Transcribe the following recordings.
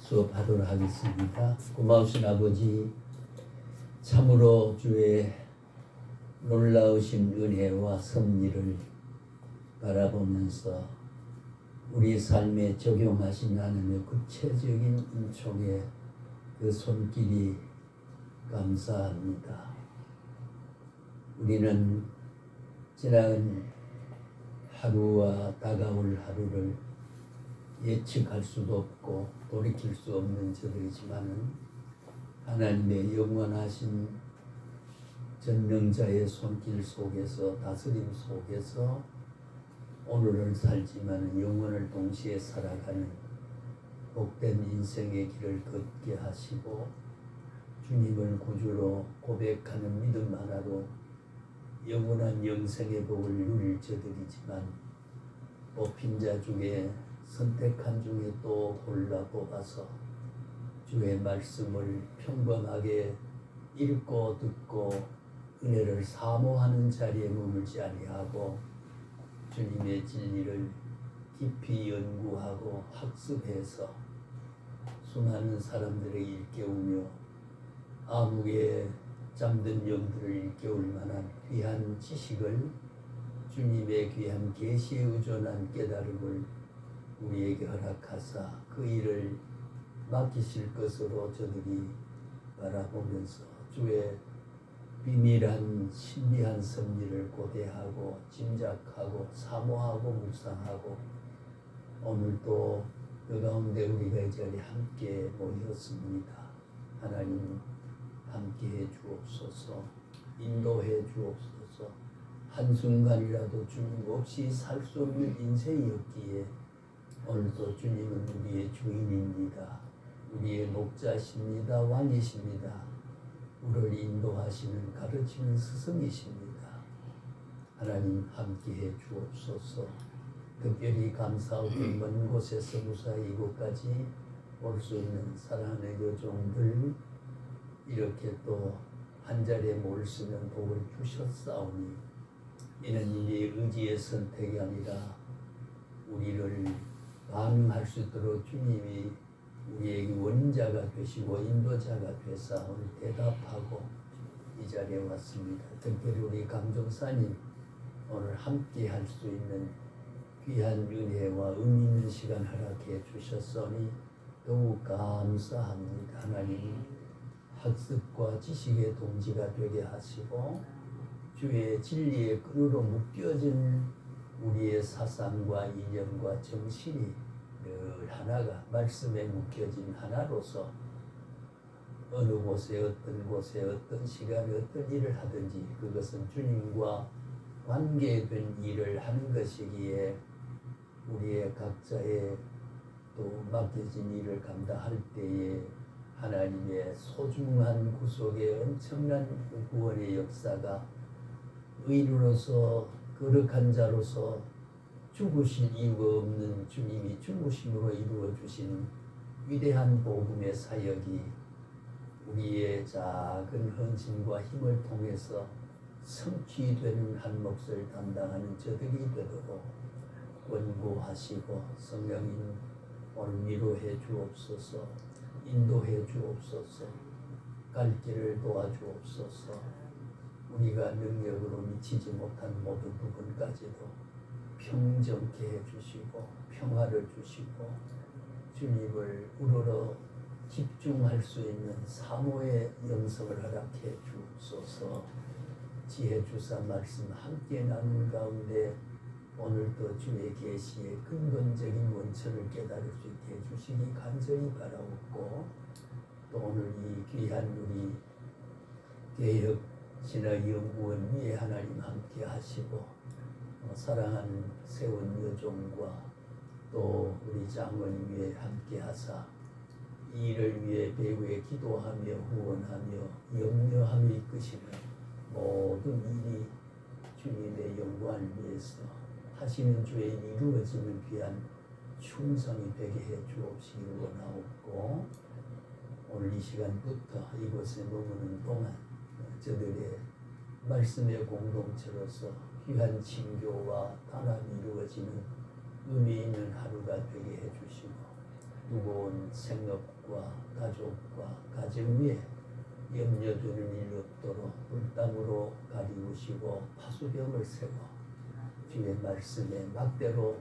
수업하도록 하겠습니다. 고마우신 아버지, 참으로 주의 놀라우신 은혜와 섭리를 바라보면서 우리 삶에 적용하신 하나님의 구체적인 은총의 그 손길이 감사합니다. 우리는 지난 하루와 다가올 하루를 예측할 수도 없고 돌이킬 수 없는 저들이지만은 하나님의 영원하신 전능자의 손길 속에서 다스림 속에서 오늘을 살지만 영원을 동시에 살아가는 복된 인생의 길을 걷게 하시고 주님을 구주로 고백하는 믿음 하나로 영원한 영생의 복을 누릴 저들이지만 뽑힌 자 중에 선택한 중에 또 골라 뽑아서 주의 말씀을 평범하게 읽고 듣고 은혜를 사모하는 자리에 머물지 아니하고 주님의 진리를 깊이 연구하고 학습해서 수많은 사람들에게 일깨우며 암흑에 잠든 영들을 일깨울 만한 귀한 지식을 주님의 귀한 계시에 의존한 깨달음을 우리에게 허락하사 그 일을 맡기실 것으로 저들이 바라보면서 주의 비밀한 신비한 섭리를 고대하고 짐작하고 사모하고 묵상하고 오늘도 그 가운데 우리가 이 자리에 함께 모였습니다. 하나님 함께해 주옵소서, 인도해 주옵소서. 한순간이라도 주님 없이 살 수 없는 인생이었기에 오늘도 주님은 우리의 주인입니다. 우리의 목자십니다. 왕이십니다. 우리를 인도하시는 가르치는 스승이십니다. 하나님 함께해 주옵소서. 특별히 감사하고 먼 곳에서 무사히 이곳까지 올 수 있는 사랑하는 여종들 이렇게 또 한자리에 모일 수 있는 복을 주셨사오니 이는 우리의 의지의 선택이 아니라 우리를 반응할 수 있도록 주님이 우리에게 원자가 되시고 인도자가 되사 오늘 대답하고 이 자리에 왔습니다. 특별히 우리 강종사님 오늘 함께 할 수 있는 귀한 은혜와 의미 있는 시간 허락해 주셨으니 더욱 감사합니다. 하나님 학습과 지식의 동지가 되게 하시고 주의 진리의 끈으로 묶여진 우리의 사상과 이념과 정신이 늘 하나가 말씀에 묶여진 하나로서 어느 곳에 어떤 시간에 어떤 일을 하든지 그것은 주님과 관계된 일을 하는 것이기에 우리의 각자의 또 맡겨진 일을 감당할 때에 하나님의 소중한 구속의 엄청난 구원의 역사가 의인으로서 거룩한 자로서 죽으실 이유가 없는 주님이 죽으심으로 이루어 주신 위대한 복음의 사역이 우리의 작은 헌신과 힘을 통해서 성취되는 한 몫을 담당하는 저들이 되도록 원고하시고 성령님 오늘 위로해 주옵소서, 인도해 주옵소서, 갈 길을 도와주옵소서. 우리가 능력으로 미치지 못한 모든 부분까지도 평정케 해주시고 평화를 주시고 주님을 우러러 집중할 수 있는 사모의 영성을 허락해 주옵소서. 지혜 주사 말씀 함께 나눈 가운데 오늘도 주의 계시의 근본적인 원천을 깨달을 수 있게 해주시기 간절히 바라옵고 또 오늘 이 귀한 우리 개혁 신학연구원 위에 하나님 함께 하시고 사랑하는 세운 여종과 또 우리 장원 위에 함께 하사 이 일을 위해 배후에 기도하며 후원하며 염려하며 이끄시는 모든 일이 주님의 영광을 위해서 하시는 주의 이루어지는 귀한 충성이 되게 해 주옵시기 원하옵고 오늘 이 시간부터 이곳에 머무는 동안 저들의 말씀의 공동체로서 귀한 친교와 단합이 이루어지는 의미 있는 하루가 되게 해주시고 무거운 생업과 가족과 가정 위에 염려되는 일 없도록 불담으로 가리우시고 파수병을 세워 주의 말씀에 막대로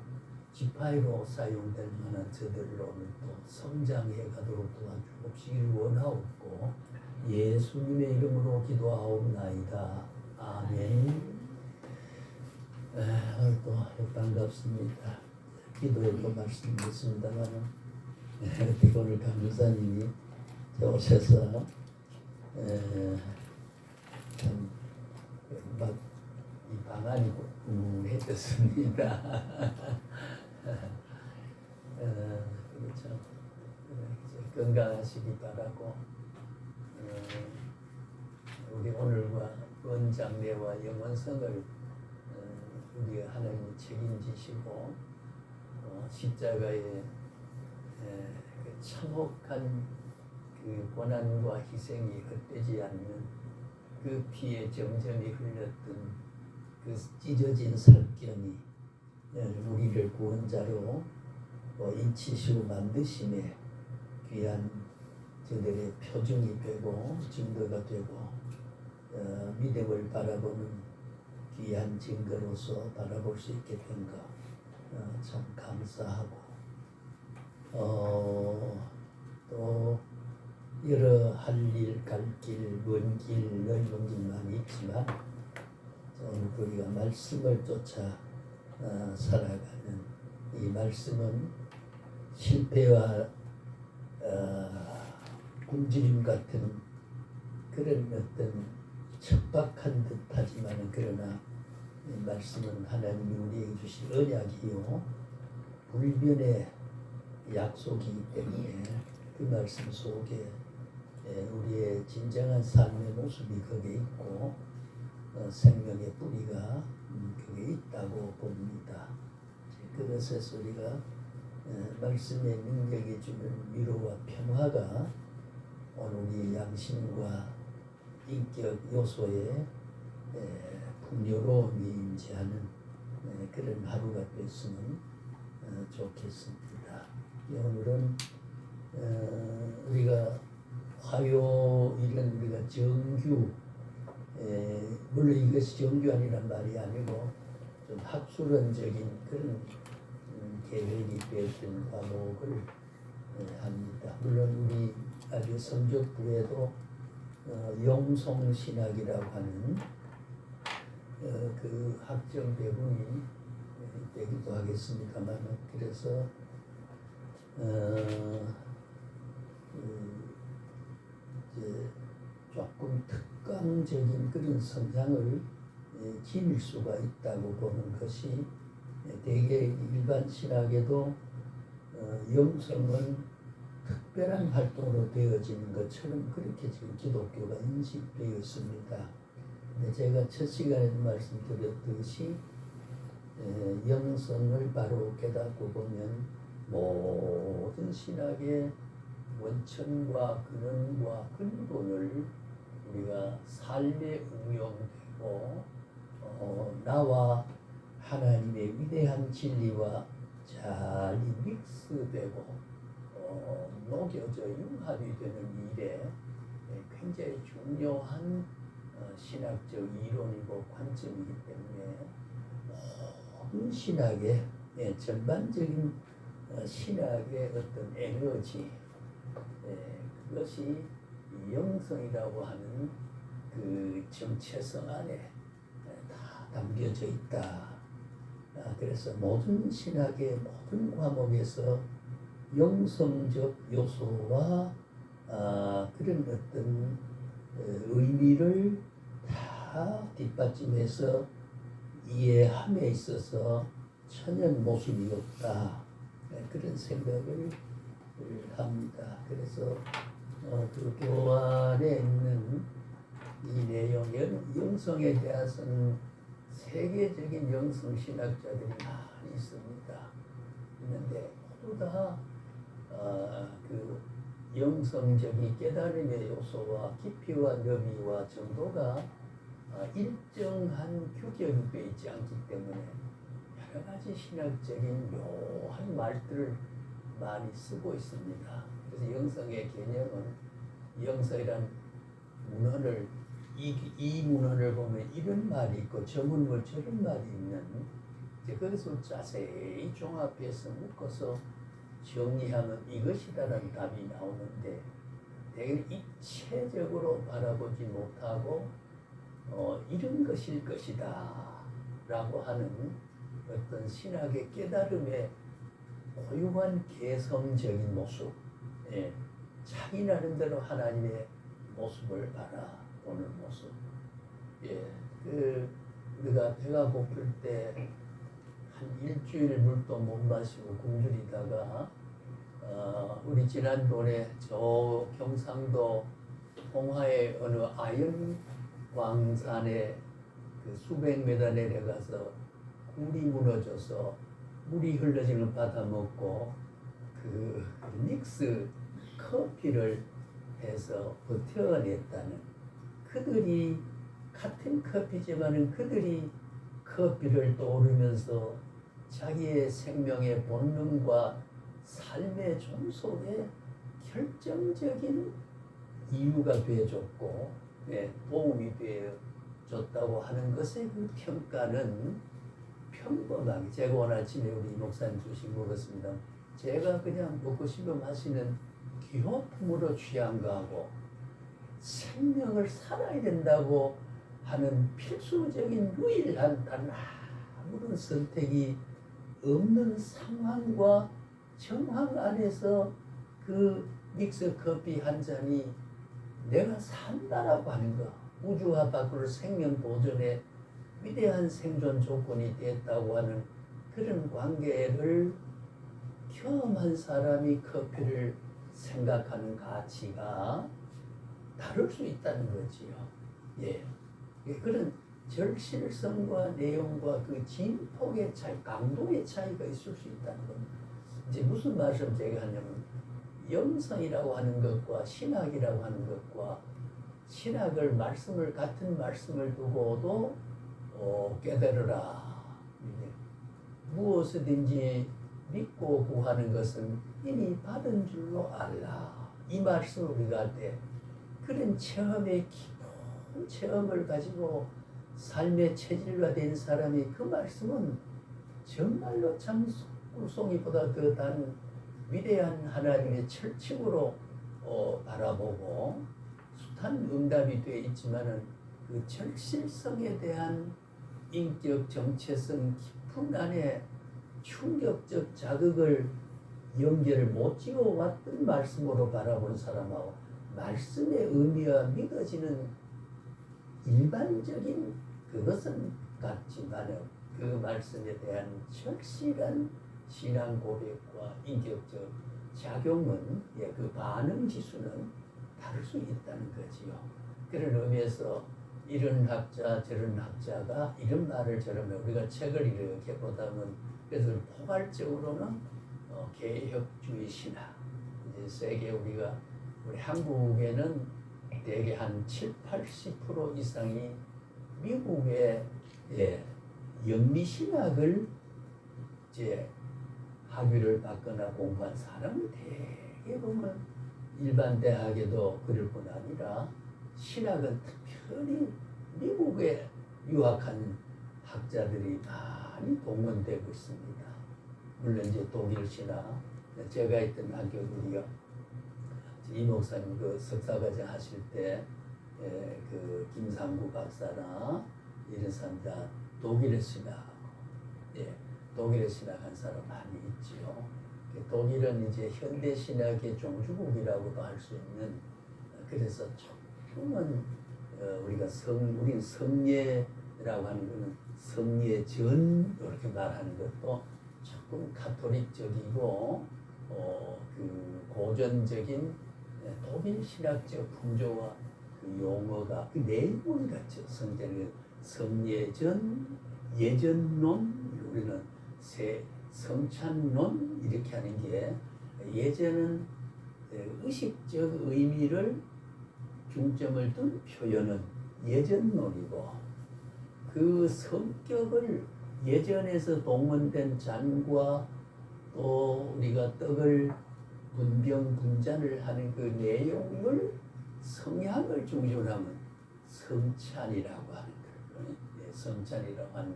지파이로 사용될 만한 저들을 오늘도 성장해 가도록 도와주옵시길 원하옵고 예수님의 이름으로 기도하옵나이다. 아멘. 오늘도 반갑습니다. 기도에도 말씀 있습니다만 오늘 강사님이 오셔서 참 이 방안이 궁금해졌습니다. 참 건강하시기 바라고 우리 오늘과 원장례와 영원성을 우리 하나님이 책임지시고 십자가의 그 참혹한 그 고난과 희생이 헛되지 않는 그 피에 점점이 흘렸던 그 찢어진 살견이 우리를 구원자로 인치시고 만드심에 귀한 저들의 표징이 되고 증거가 되고 믿음을 바라보는 귀한 증거로서 바라볼 수 있게 된 것 참 감사하고 또 여러 할 일, 갈 길, 먼 길, 넓은 길 많이 있지만 오늘 우리가 말씀을 쫓아 살아가는 이 말씀은 실패와 굶주림 같은 그런 어떤 척박한 듯하지만 그러나 이 말씀은 하나님이 우리에게 주신 언약이요 불변의 약속이기 때문에 그 말씀 속에 우리의 진정한 삶의 모습이 거기에 있고 생명의 뿌리가 거기에 있다고 봅니다. 그것에서 우리가 말씀의 능력이 주는 위로와 평화가 오늘 우리 양심과 인격 요소에 풍요로움이 임재하는 그런 하루가 됐으면 좋겠습니다. 오늘은 우리가 화요일은 우리가 정규 물론 이것이 정규 아니란 말이 아니고 좀 학술론적인 그런 계획이 되었던 과목을 합니다. 물론 우리 아주 성적부에도 영성신학이라고 하는 그 학점 배분이 되기도 하겠습니다만 그래서 이제 조금 특강적인 그런 성장을 지닐 수가 있다고 보는 것이 대개 일반 신학에도 영성은 특별한 활동으로 되어지는 것처럼 그렇게 지금 기독교가 인식되어 있습니다. 근데 제가 첫 시간에도 말씀드렸듯이 영성을 바로 깨닫고 보면 모든 신학의 원천과 근원과 근본을 우리가 삶에 응용되고 나와 하나님의 위대한 진리와 잘 믹스되고 녹여져 융합이 되는 일에 굉장히 중요한 신학적 이론이고 관점이기 때문에 모든 신학의 전반적인 신학의 어떤 에너지 그것이 영성이라고 하는 그 정체성 안에 다 담겨져 있다. 그래서 모든 신학의 모든 과목에서 영성적 요소와 그런 어떤 의미를 다 뒷받침해서 이해함에 있어서 천연 모순이 없다. 그런 생각을 합니다. 그래서 그 교환에 있는 이 내용, 영성에 대해서는 세계적인 영성 신학자들이 많이 있습니다. 있는데 모두 다 그 영성적인 깨달음의 요소와 깊이와 너비와 정도가 일정한 규격이 되어 있지 않기 때문에 여러 가지 신학적인 묘한 말들을 많이 쓰고 있습니다. 그래서 영성의 개념은 영성이란 문헌을 이 문헌을 보면 이런 말이 있고 저 문헌 저런 말이 있는 이제 거기서 자세히 종합해서 묶어서 정리하면 이것이라는 답이 나오는데 대개 입체적으로 바라보지 못하고 이런 것일 것이다 라고 하는 어떤 신학의 깨달음의 고유한 개성적인 모습, 예, 자기 나름대로 하나님의 모습을 바라보는 모습. 예, 우리가 배가 고플 때 한 일주일 물도 못 마시고 굶주리다가 우리 지난번에 저 경상도 홍화의 어느 아연광산에 그 수백 메다 내려가서 굴이 무너져서 물이 흘러지는 바다 먹고 그 믹스 커피를 해서 버텨냈다는 그들이 같은 커피지만은 그들이 커피를 떠오르면서 자기의 생명의 본능과 삶의 종속에 결정적인 이유가 되어줬고 도움이 되어줬다고 하는 것의 그 평가는 평범하게 제가 오늘 아침에 우리 목사님 주신 것 같습니다. 제가 그냥 먹고 싶어 마시는 기호품으로 취한 거하고 생명을 살아야 된다고 하는 필수적인 유일한 단 아무런 선택이 없는 상황과 정황 안에서 그 믹스 커피 한 잔이 내가 산다라고 하는 거, 우주와 밖으로 생명 보존의 위대한 생존 조건이 됐다고 하는 그런 관계를 경험한 사람이 커피를 생각하는 가치가 다를 수 있다는 거지요. 예, 그런 절실성과 내용과 그 진폭의 차이, 강도의 차이가 있을 수 있다는 겁니다. 이제 무슨 말씀 제가 하냐면 영성이라고 하는 것과 신학이라고 하는 것과 신학을 말씀을 같은 말씀을 두고도 깨달으라. 무엇이든지 믿고 구하는 것은 이미 받은 줄로 알라. 이 말씀을 우리가 할 때 그런 체험의 깊은 체험을 가지고 삶의 체질화된 사람이 그 말씀은 정말로 참 꿈송이보다 더 다른 위대한 하나님의 철칙으로 바라보고 숱한 응답이 되어 있지만은 그 절실성에 대한 인격 정체성 깊은 안에 충격적 자극을 연결을 못 지어왔던 말씀으로 바라본 사람하고 말씀의 의미와 믿어지는 일반적인 그것은 같지만은 그 말씀에 대한 절실한 신앙 고백과 인격적 작용은 그 반응 지수는 다를 수 있다는 거지요. 그런 의미에서 이런 학자 저런 학자가 이런 말을 저러면 우리가 책을 이렇게 보다면 그래서 포괄적으로는 개혁주의 신학 이제 세계 우리 한국에는 대개 한 70-80% 이상이 미국의 영미신학을 이제 학위를 받거나 공부한 사람은 대개 보면 일반 대학에도 그럴 뿐 아니라 신학은 특별히 미국에 유학한 학자들이 많이 동원되고 있습니다. 물론 이제 독일 신학, 제가 있던 학교들이요. 이 목사님 그 석사과정 하실 때 그 김상구 박사나 이런 사람 다 독일에 신학, 독일에 신학한 사람 많이 있지요. 독일은 이제 현대 신학의 종주국이라고도 할 수 있는 그래서 조금은 우리가 우리는 성례라고 하는 것은 성례전 이렇게 말하는 것도 조금 가톨릭적이고 그 고전적인 독일 신학적 풍조와 그 용어가 그 내용이 같죠. 성례전, 예전론, 우리는 성찬론 이렇게 하는 게 예전은 의식적 의미를 중점을 둔 표현은 예전론이고 그 성격을 예전에서 동원된 잔과 또 우리가 떡을 분병 분잔을 하는 그 내용을 성향을 중심으로 하면 성찬이라고 하는 거예요. 네, 성찬이라고 하는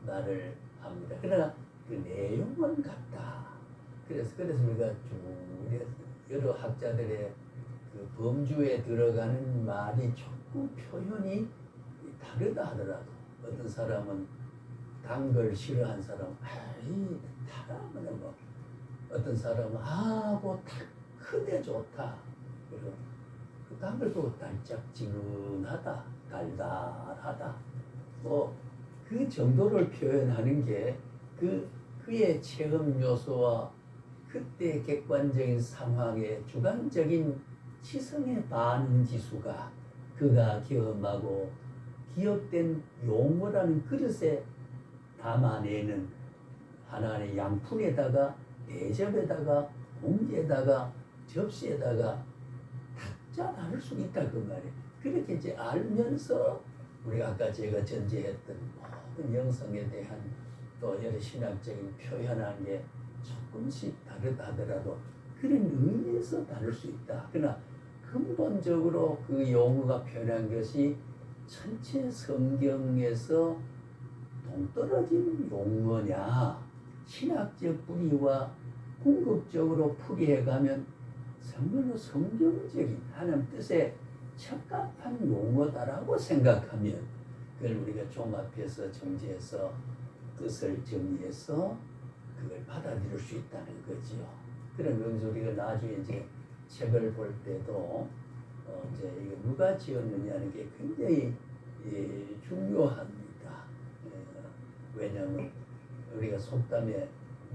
말을 합니다. 그러나 그 내용은 같다. 그래서 우리가 쭉 여러 학자들의 그 범주에 들어가는 말이 조금 표현이 다르다 하더라도 어떤 사람은 단 걸 싫어하는 사람은 달아면 뭐 어떤 사람은 뭐 크대 좋다. 그리고 그 단 걸 보고 달짝지근하다, 달달하다. 뭐 그 정도를 표현하는 게 그의 체험 요소와 그때 객관적인 상황의 주관적인 시선의 반응 지수가 그가 경험하고 기억된 용어라는 그릇에 담아내는 하나의 양푼에다가 대접에다가 봉지에다가 접시에다가 각자 다를 수 있다 그 말이에요. 그렇게 이제 알면서 우리가 아까 제가 전제했던 모든 영성에 대한 또 여러 신학적인 표현한 게 조금씩 다르다 하더라도 그런 의미에서 다를 수 있다. 그러나 근본적으로 그 용어가 표현한 것이 전체 성경에서 동떨어진 용어냐 신학적 뿌리와 궁극적으로 풀이해가면 정말로 성경적인 하나님 뜻에 적합한 용어다라고 생각하면 그걸 우리가 종합해서 정지해서 뜻을 정리해서 그걸 받아들일 수 있다는 거지요. 그러면서 우리가 나중에 이제 책을 볼 때도 이제 이거 누가 지었느냐는 게 굉장히 중요합니다. 왜냐하면 우리가 속담에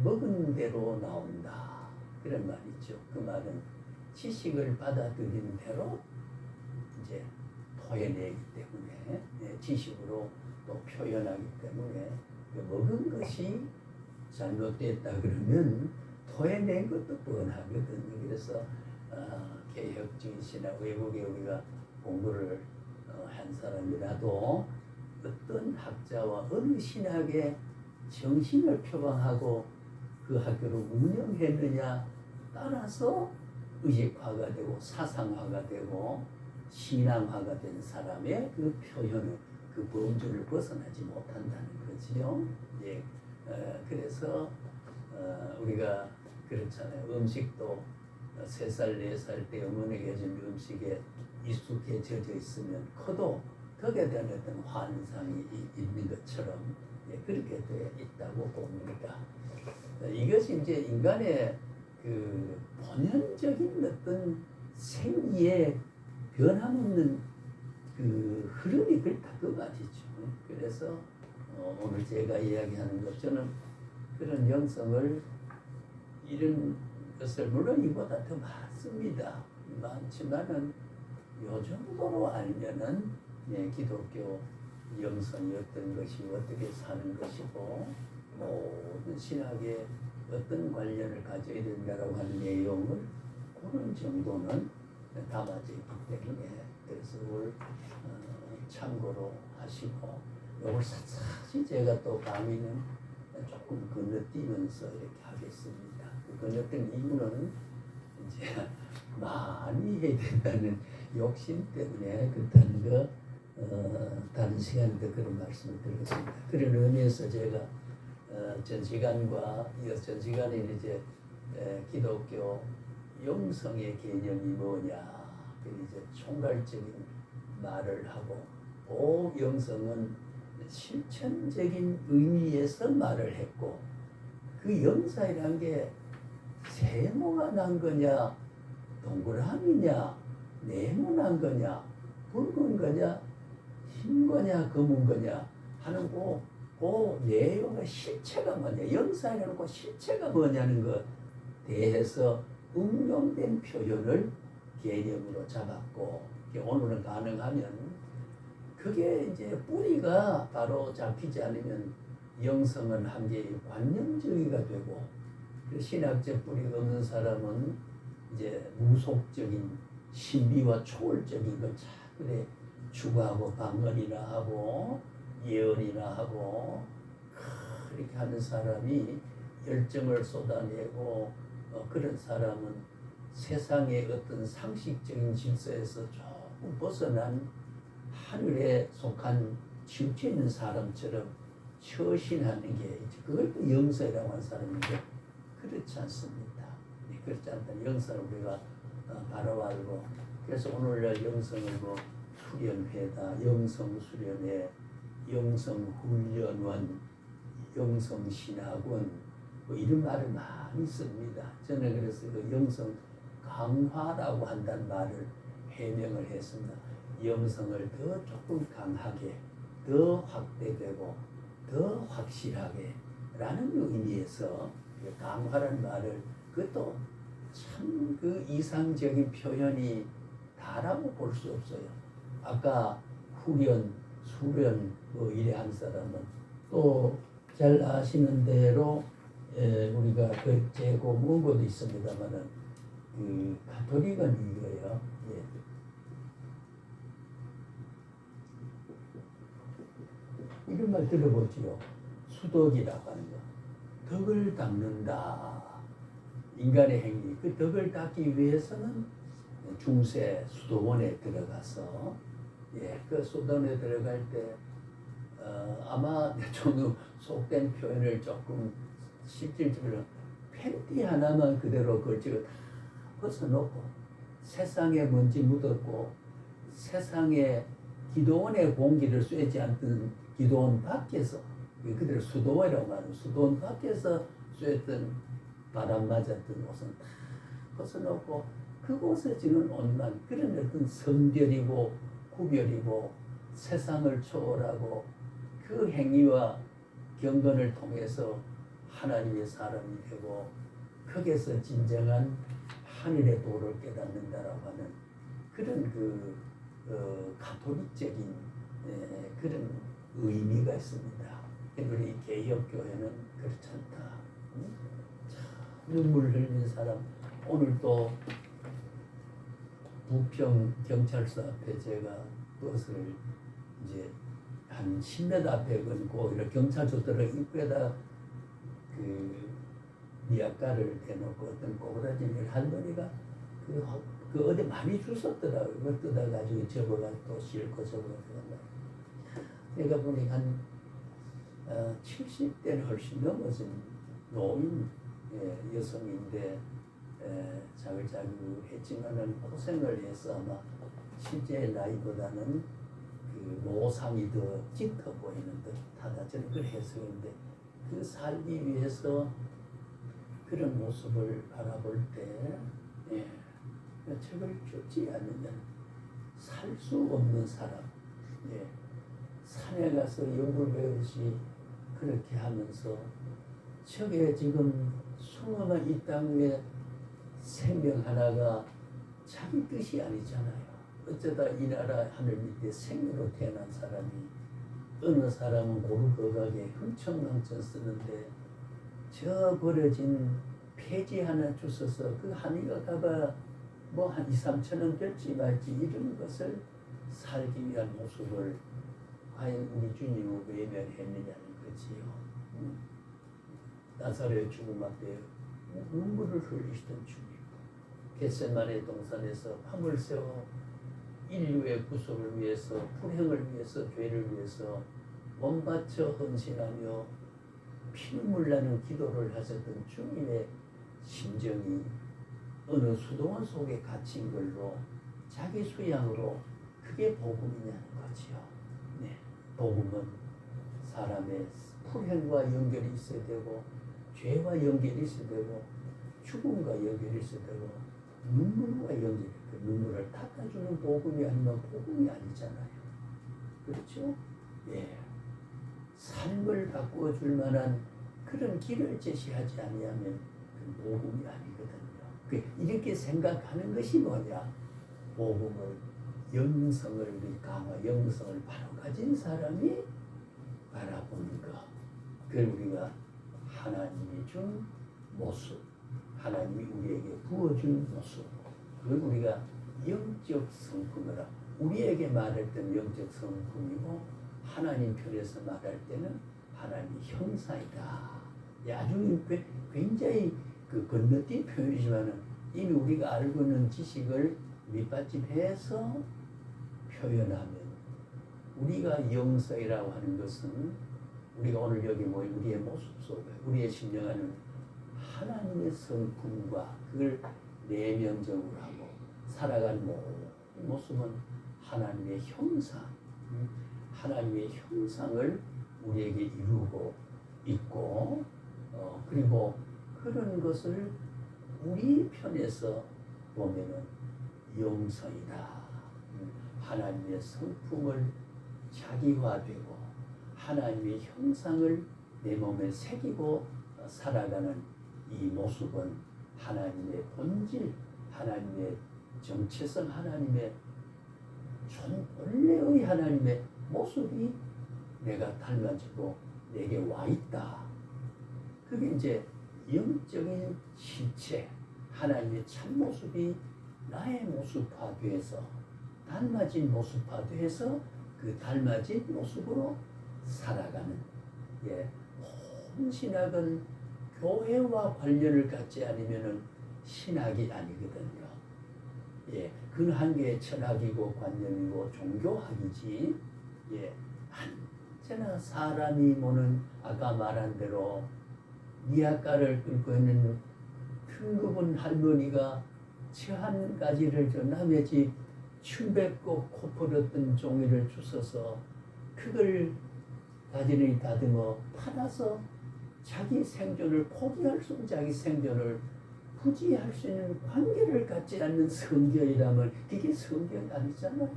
먹은 대로 나온다 그런 말이죠. 그 말은 지식을 받아들인 대로 이제 토해내기 때문에 지식으로 또 표현하기 때문에 먹은 것이 잘못됐다 그러면 토해낸 것도 뻔하거든요. 그래서 개혁주의 신학 외국에 우리가 공부를 한 사람이라도 어떤 학자와 어느 신학의 정신을 표방하고 그 학교를 운영했느냐 따라서 의식화가 되고 사상화가 되고 신앙화가 된 사람의 그 표현을 그 범주를 벗어나지 못한다는 거지요. 예, 그래서 우리가 그렇잖아요. 음식도 3살, 4살 때 어머니가 해준 음식에 익숙해져 있으면 커도 덕에 대한 어떤 환상이 있는 것처럼 그렇게 되어 있다고 봅니다. 이것이 이제 인간의 그 본연적인 어떤 생리의 변함없는 그 흐름이 그렇다 그 말이죠. 그래서 오늘 제가 이야기하는 것 저는 그런 영성을 이런 것을 물론 이보다 더 많습니다. 많지만은 요 정도로 알면은 기독교 영성이 어떤 것이 어떻게 사는 것이고 모든 신학에 어떤 관련을 가져야 된다라고 하는 내용을 그런 정도는 담아져 있기 때문에 그래서 그걸 참고로 하시고 이걸 사실 제가 또 강의는 조금 건너뛰면서 이렇게 하겠습니다. 건너뛴 이유는 이제 많이 해야 된다는 욕심 때문에 그렇다는 거 다른 시간에도 그런 말씀을 드리겠습니다. 그런 의미에서 제가 전 시간과 이어서 전 시간에 이제 기독교 영성의 개념이 뭐냐 이제 총괄적인 말을 하고 그 영성은 실천적인 의미에서 말을 했고 그 영사이란 게 세모가 난 거냐 동그라미냐 네모난 거냐 붉은 거냐 흰 거냐 검은 거냐 하는 그 내용의 실체가 뭐냐 영사이라는 그 실체가 뭐냐는 것 대해서 응용된 표현을 개념으로 잡았고 오늘은 가능하면 그게 이제 뿌리가 바로 잡히지 않으면 영성은 한계의 관념주의가 되고 그 신학적 뿌리가 없는 사람은 이제 무속적인 신비와 초월적인 걸 자꾸 추구하고 방언이나 하고 예언이나 하고 그렇게 하는 사람이 열정을 쏟아내고 그런 사람은 세상의 어떤 상식적인 질서에서 조금 벗어난 하늘에 속한 치우쳐 있는 사람처럼 처신하는 게 그걸 또 영성이라고 하는 사람인데 그렇지 않습니다. 그렇지 않다. 영성을 우리가 바로 알고 그래서 오늘날 영성을 뭐 수련회다, 영성수련회, 영성훈련원, 영성신학원 뭐 이런 말을 많이 씁니다. 저는 그래서 그 영성 강화라고 한다는 말을 해명을 했습니다. 영성을 더 조금 강하게, 더 확대되고, 더 확실하게 라는 의미에서 강화라는 말을 그것도 참 그 이상적인 표현이 다라고 볼 수 없어요. 아까 후련, 수련 뭐 이래 한 사람은 또 잘 아시는 대로 우리가 그 재고 문고도 있습니다만은 그 가톨릭은 이거예요. 이런 말 들어보지요. 수덕이라고 하는 거. 덕을 닦는다. 인간의 행위. 그 덕을 닦기 위해서는 중세 수도원에 들어가서 그 수도원에 들어갈 때 아마 좀 속된 표현을 조금 실질적으로 팬티 하나만 그대로 걸치고 다 벗어놓고 세상에 먼지 묻었고 세상에 기도원의 공기를 쐬지 않던 기도원 밖에서 그대로 수도원이라고 하는 수도원 밖에서 쐬던 바람 맞았던 옷은 다 벗어놓고 그곳에 지는 온만 그런 어떤 성별이고 구별이고 세상을 초월하고 그 행위와 경건을 통해서 하나님의 사람이 되고 거기에서 진정한 하늘의 도를 깨닫는다라고 하는 그런 가톨릭적인 그런 의미가 있습니다. 우리 개혁교회는 그렇지 않다. 눈물 흘리는 사람 오늘 또 부평 경찰서 앞에 제가 버스를 이제 한 10m 앞에 걸고 이렇게 경찰서 들어 입구에다 그 미약가를 대놓고 어떤 꼬부라진 할머니가 그 어디 많이 주웠더라고요. 그걸 뜯어가지고 접어가지고 또 싣고 접어가지고 내가 보니 한 70대는 훨씬 넘어진 노인 여성인데 자글자글했지만은 고생을 해서 아마 실제 나이보다는 그 노상이 더 짙어 보이는 듯하다. 저는 그걸 해석인데 그 살기 위해서 그런 모습을 바라볼 때 책을 쫓지 않으면 살 수 없는 사람 산에 가서 연불 배우듯이 그렇게 하면서 저게 지금 숭엄한 이 땅 위에 생명 하나가 자기 뜻이 아니잖아요. 어쩌다 이 나라 하늘 밑에 생명으로 태어난 사람이 어느 사람은 고루고하게 흥청망청 쓰는데 저 버려진 폐지 하나 주워서 그 한이가 가봐 뭐 한 2, 3천 원 될지 말지 이런 것을 살기 위한 모습을 과연 우리 주님은 외면했느냐는 거지요. 나사렛 죽음 앞에 눈물을 흘리시던 주님, 겟세마네 동산에서 밤을 새워 인류의 구속을 위해서, 불행을 위해서, 죄를 위해서 몸바쳐 헌신하며 피눈물 나는 기도를 하셨던 주님의 심정이 어느 수도원 속에 갇힌 걸로 자기 수양으로 그게 복음이냐는 거지요. 복음은 사람의 불행과 연결이 있어야 되고 죄와 연결이 있어야 되고 죽음과 연결이 있어야 되고 눈물과 연결이 그 눈물을 닦아주는 복음이 아니면 복음이 아니잖아요. 그렇죠? 삶을 바꾸어 줄 만한 그런 길을 제시하지 아니하면 그 복음이 아니거든요. 이렇게 생각하는 것이 뭐냐? 복음을 영성을 우리 강화 영성을 바로 가진 사람이 바라보는 것. 그걸 우리가 하나님이 준 모습, 하나님이 우리에게 부어준 모습. 그걸 우리가 영적 성품이라 우리에게 말할 때는 영적 성품이고 하나님 편에서 말할 때는 하나님의 형상이다. 아주 굉장히 그 건너뛴 표현이지만은 이미 우리가 알고 있는 지식을 밑받침해서 표현하면 우리가 영성이라고 하는 것은 우리가 오늘 여기 모인 우리의 모습 속에 우리의 신령하는 하나님의 성품과 그걸 내면적으로 하고 살아가는 모습은 하나님의 형상, 하나님의 형상을 우리에게 이루고 있고 그리고 그런 것을 우리 편에서 보면은 영성이다. 하나님의 성품을 자기화되고 하나님의 형상을 내 몸에 새기고 살아가는 이 모습은 하나님의 본질, 하나님의 정체성, 하나님의 원래의 하나님의 모습이 내가 닮아지고 내게 와 있다. 그게 이제 영적인 실체, 하나님의 참모습이 나의 모습화돼서 닮아진 모습화돼서 그 닮아진 모습으로 살아가는 온 신학은 교회와 관련을 갖지 않으면은 신학이 아니거든요. 그건 한 개의 철학이고 관념이고 종교학이지. 언제나 사람이 모는 아까 말한 대로 니아가를 끌고 있는 ทึ급은 할머니가 한 가지를 저 남의 집 춤뱉고 코 풀었던 종이를 주워서 그걸 가지런히 다듬어 팔아서 자기 생존을 포기할 수 없는 자기 생존을 부지할 수 있는 관계를 갖지 않는 성경이라면 그게 성경이 아니잖아요.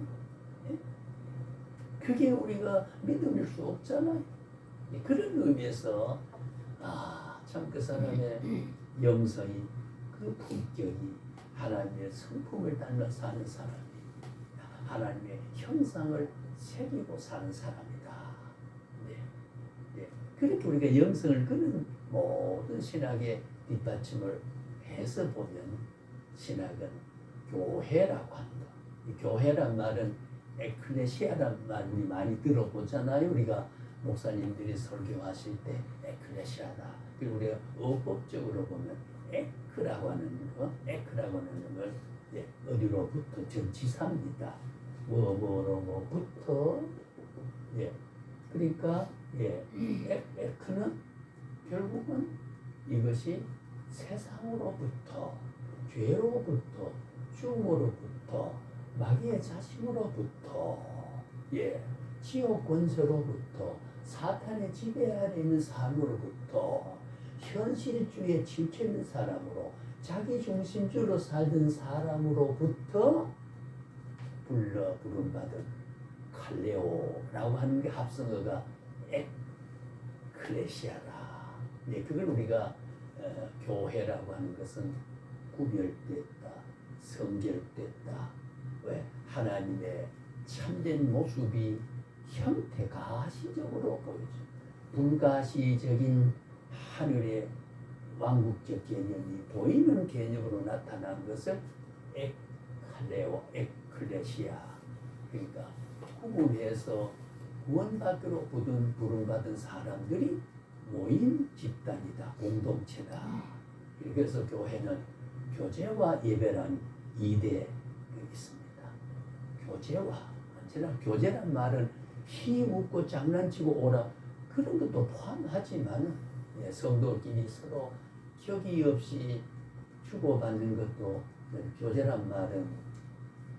그게 우리가 믿을 수 없잖아요. 그런 의미에서 참 그 사람의 영성이 그 품격이 하나님의 성품을 닮아 사는 사람이 하나님의 형상을 새기고 사는 사람이다. 그렇게 우리가 영성을 그런 모든 신학의 뒷받침을 해서 보면 신학은 교회라고 한다. 이 교회란 말은 에클레시아란 말 우리 많이 들어보잖아요. 우리가 목사님들이 설교하실 때 에클레시아다. 그리고 우리가 어법적으로 보면 에크라고 하는 거, 에크라고 하는 걸 어디로부터 전치사입니다. 뭐로부터 그러니까 에크는 결국은 이것이 세상으로부터 죄로부터 죽음으로부터 마귀의 자식으로부터 지옥 권세로부터 사탄의 지배 아래 있는 삶으로부터 현실주의에 치우쳐있는 사람으로 자기 중심주로 살던 사람으로부터 부름받은 칼레오라고 하는 게 합성어가 에클레시아라. 그걸 우리가 교회라고 하는 것은 구별됐다, 성결됐다. 왜? 하나님의 참된 모습이 형태 가시적으로 보여져. 불가시적인 하늘의 왕국적 개념이 보이는 개념으로 나타난 것을 에칼레오, 에클레시아. 그러니까 구분해서 구원받기로 부름받은 사람들이 모인 집단이다, 공동체다. 그래서 교회는 교제와 예배란 2대 있습니다. 교제와 언제나 교제란 말은 힘없고 장난치고 오라 그런 것도 포함하지만 성도끼리 서로 격의 없이 주고받는 것도 교제란 말은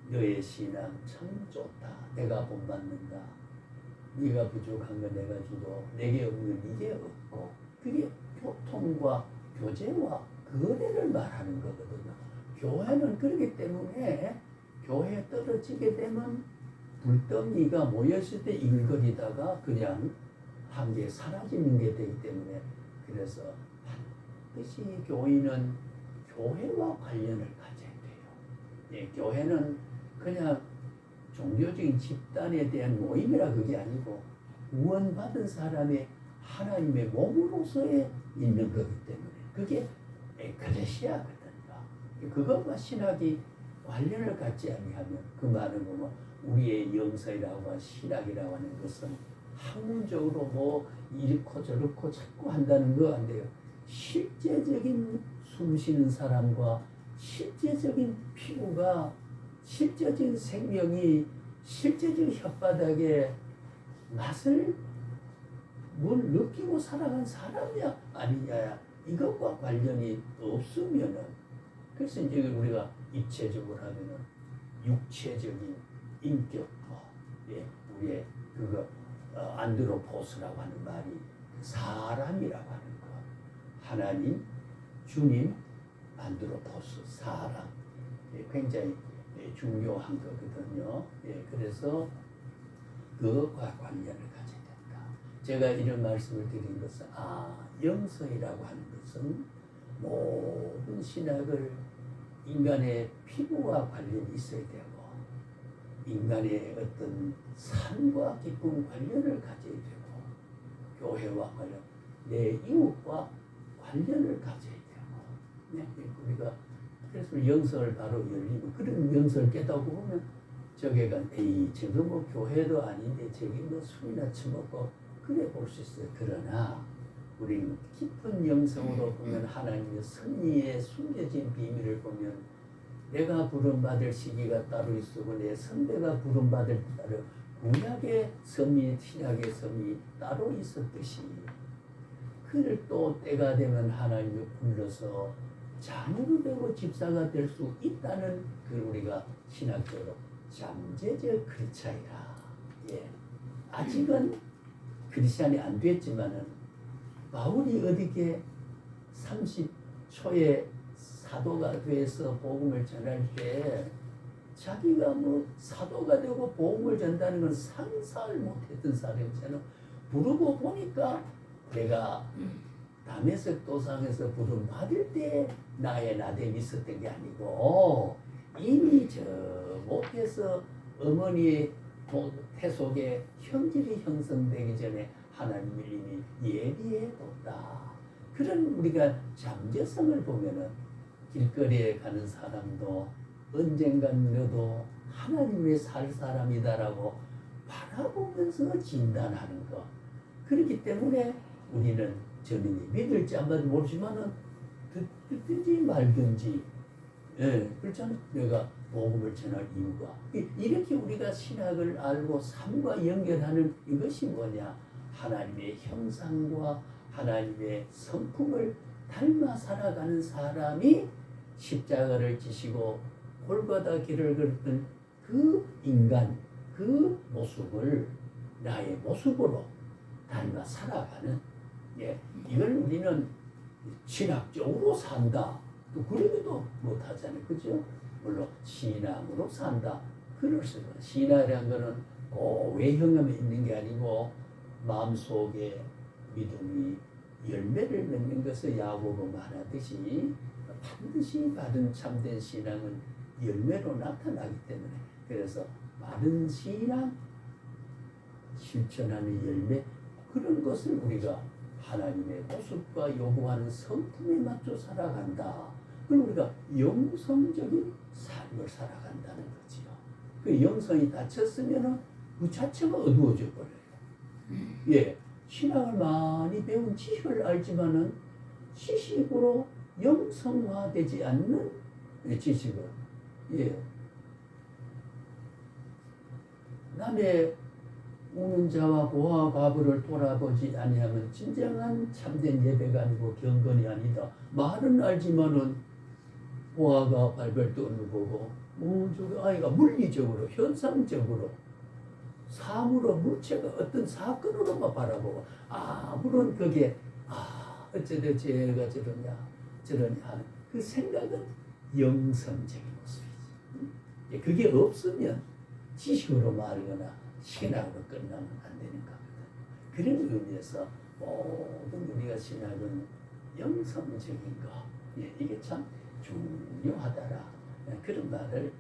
너의 신앙 참 좋다. 내가 본받는다. 네가 부족한 건 내가 주고 내게 없는 건 네게 없고 그게 교통과 교제와 거래를 말하는 거거든요. 교회는 그렇기 때문에 교회에 떨어지게 되면 불덩이가 모였을 때 일거리다가 그냥 한 개 사라지는 게 되기 때문에 그래서 반드시 교인은 교회와 관련을 가져야 돼요. 교회는 그냥 종교적인 집단에 대한 모임이라 그게 아니고 구원받은 사람의 하나님의 몸으로서의 있는 거기 때문에 그게 에클레시아거든요. 그것과 신학이 관련을 갖지 아니하면 그 말은 뭐 우리의 영성이라고 하는 신학이라고 하는 것은 학문적으로 뭐 이렇고 저렇고 자꾸 한다는 거 안 돼요. 실제적인 숨 쉬는 사람과 실제적인 피부가 실제적인 생명이 실제적인 혓바닥에 맛을 뭘 느끼고 살아간 사람이야 아니냐야 이것과 관련이 없으면은 그래서 이제 우리가 입체적으로 하면은 육체적인 인격과 예, 우리의 그거 안드로포스라고 하는 말이 사람이라고 하는 거 하나님 주님 안드로포스 사람 예, 굉장히 예, 중요한 거거든요. 예, 그래서 그것과 관련을 가져야 된다. 제가 이런 말씀을 드린 것은 영성이라고 하는 것은 모든 신학을 인간의 피부와 관련이 있어야 되고 인간의 어떤 삶과 깊은 관련을 가져야 되고 교회와 관련 내 이웃과 관련을 가져야 되고 네, 우리가 그래서 영성을 바로 열리고 그런 영성을 깨닫고 보면 저게가 저거 뭐 교회도 아닌데 저기 뭐 술이나 처먹고 그래 볼 수 있어요. 그러나 우리는 깊은 영성으로 보면 하나님의 섭리에 숨겨진 비밀을 보면 내가 부름받을 시기가 따로 있고 내 선배가 부름받을 따로 구약의 섭리, 신약의 섭리 따로 있었듯이 그를 또 때가 되면 하나님이 불러서 자녀도 되고 집사가 될 수 있다는 그 우리가 신학적으로 잠재적 크리스찬이라. 예. 아직은 크리스찬이 안 됐지만은 바울이 어디게 30초에 사도가 돼서 복음을 전할 때 자기가 뭐 사도가 되고 복음을 전다는 건 상상을 못했던 사람이잖아. 부르고 보니까 내가 다메섹 도상에서 부름 받을 때 나의 나됨이 있었던 게 아니고 이미 저 목에서 어머니의 태속에 형질이 형성되기 전에 하나님을 이미 예비해 뒀다. 그런 우리가 잠재성을 보면은 길거리에 가는 사람도 언젠간 너도 하나님의 살 사람이다라고 바라보면서 진단하는 것. 그렇기 때문에 우리는 저는 믿을지 안 믿을지 모르지만은 듣든지 말든지 예, 그렇잖아요. 내가 복음을 전할 이유가 이렇게 우리가 신학을 알고 삶과 연결하는 이것이 뭐냐? 하나님의 형상과 하나님의 성품을 닮아 살아가는 사람이 십자가를 지시고 골고다 길을 걸었던 그 인간, 그 모습을 나의 모습으로 닮아 살아가는 예, 이걸 우리는 신학적으로 산다. 또 그러기도 못하잖아요. 그죠? 물론 신앙으로 산다. 그럴 수가. 신앙이라는 거는 꼭 외형에만 있는 게 아니고 마음속에 믿음이 열매를 맺는 것을 야고보 말하듯이 반드시 바른 참된 신앙은 열매로 나타나기 때문에 그래서 바른 신앙 실천하는 열매 그런 것을 우리가 하나님의 모습과 요구하는 성품에 맞춰 살아간다. 그럼 우리가 영성적인 삶을 살아간다는 거지요. 그 영성이 닫혔으면 그 자체가 어두워져 버려요. 예, 신앙을 많이 배운 지식을 알지만은 지식으로 영성화되지 않는 지식은 예, 남의 우는 자와 고아 과부를 돌아보지 아니하면 진정한 참된 예배가 아니고 경건이 아니다. 말은 알지만은 고아가 발별 떠는 보고 저 아이가 물리적으로 현상적으로 사물로 물체가 어떤 사건으로만 바라보고 물론 그게 어쩌다 쟤가 저러냐 하는 그 생각은 영성적인 모습이지. 그게 없으면 지식으로 말거나 신학으로 끝나면 안 되는 거거든. 그런 의미에서 모든 우리가 신학은 영성적인 거 이게 참 중요하다라 그런 말을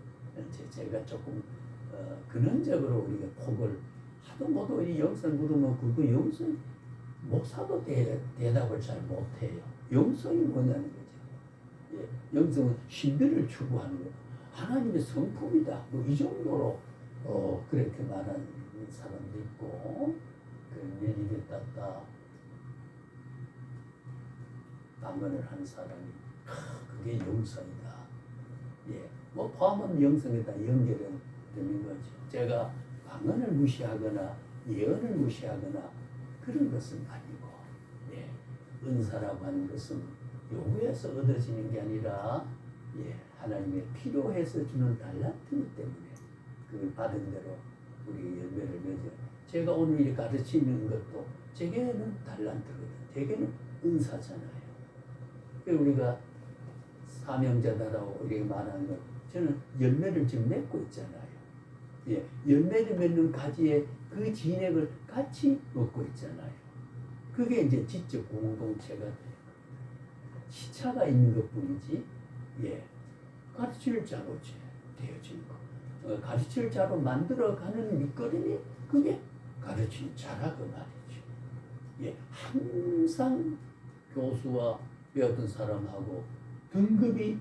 제가 조금 근원적으로 우리가 폭을 하도 못하고 이 영성 물으면 그거 영성 목사도 대답을 잘 못해요. 영성이 뭐냐는 거죠. 예, 영성은 신비를 추구하는 거. 하나님의 성품이다. 뭐 이 정도로 그렇게 말하는 사람도 있고 그 일일이 땄다 방언을 한 사람이 그게 영성이다. 예, 뭐 포함은 영성에다 연결은 되는 거죠. 제가 방언을 무시하거나 예언을 무시하거나 그런 것은 아니고, 예, 은사라고 하는 것은 요구해서 얻어지는 게 아니라, 예, 하나님의 필요해서 주는 달란트이기 때문에 그 받은 대로 우리 열매를 맺어. 제가 오늘 이 가르치는 것도 제게는 달란트거든. 제게는 은사잖아요. 우리가 사명자다라고 이렇게 말하는 것, 저는 열매를 지금 맺고 있잖아요. 예, 열매를 맺는 가지에 그 진액을 같이 먹고 있잖아요. 그게 이제 지적 공동체가 돼요. 시차가 있는 것뿐이지, 예, 가르칠 자로 되어진 거. 가르칠 자로 만들어가는 밑거름이 그게 가르칠 자라 그 말이죠. 예, 항상 교수와 배웠던 사람하고 등급이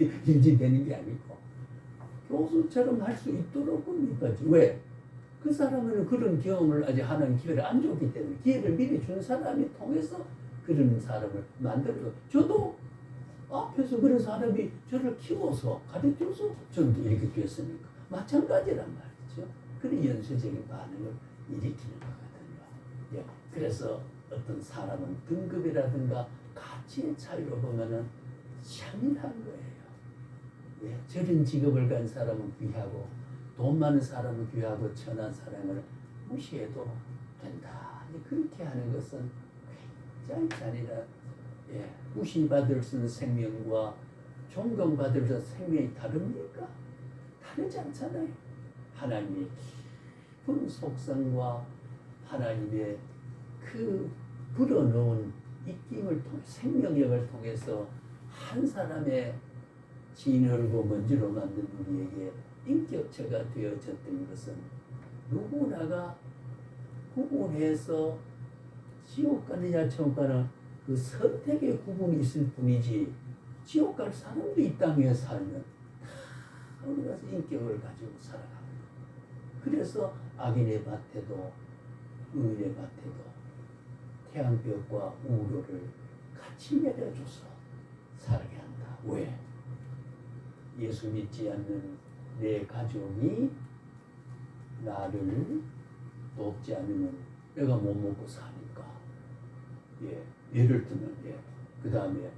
유지되는 게 아니고 교수처럼 할 수 있도록 믿어지. 왜? 그 사람은 그런 경험을 아직 하는 기회를 안 줬기 때문에 기회를 미리 준 사람이 통해서 그런 사람을 만들어. 저도 앞에서 그런 사람이 저를 키워서 가르쳐서 저는 이렇게 됐으니까 마찬가지란 말이죠. 그런 연쇄적인 반응을 일으키는 거거든요. 예. 그래서 어떤 사람은 등급이라든가 가치의 차이로 보면은 참인한 거예요. 예. 저런 직업을 간 사람은 귀하고 돈 많은 사람은 귀하고 천한 사람을 무시해도 된다. 그렇게 하는 것은 굉장히 잔인한, 예, 무시받을 수 있는 생명과 존경받을 수 있는 생명이 다릅니까? 다르지 않잖아요. 하나님의 깊은 속성과 하나님의 그 불어넣은 입김을 통해 생명력을 통해서 한 사람의 진흙고 먼지로 만든 우리에게 인격체가 되어졌던 것은 누구나가 구분해서 지옥 가느냐 천국 가느냐 그 선택의 구분이 있을 뿐이지, 지옥 갈 사람도 이 땅에 살면 우리가 인격을 가지고 살아가는 거예요. 그래서 악인의 밭에도 의인의 밭에도 태양볕과 우로를 같이 내려줘서 살게 한다. 왜? 예수 믿지 않는 내 가족이 나를 돕지 않으면 내가 못 먹고 사니까. 예, 예를 들면, 예, 그 다음에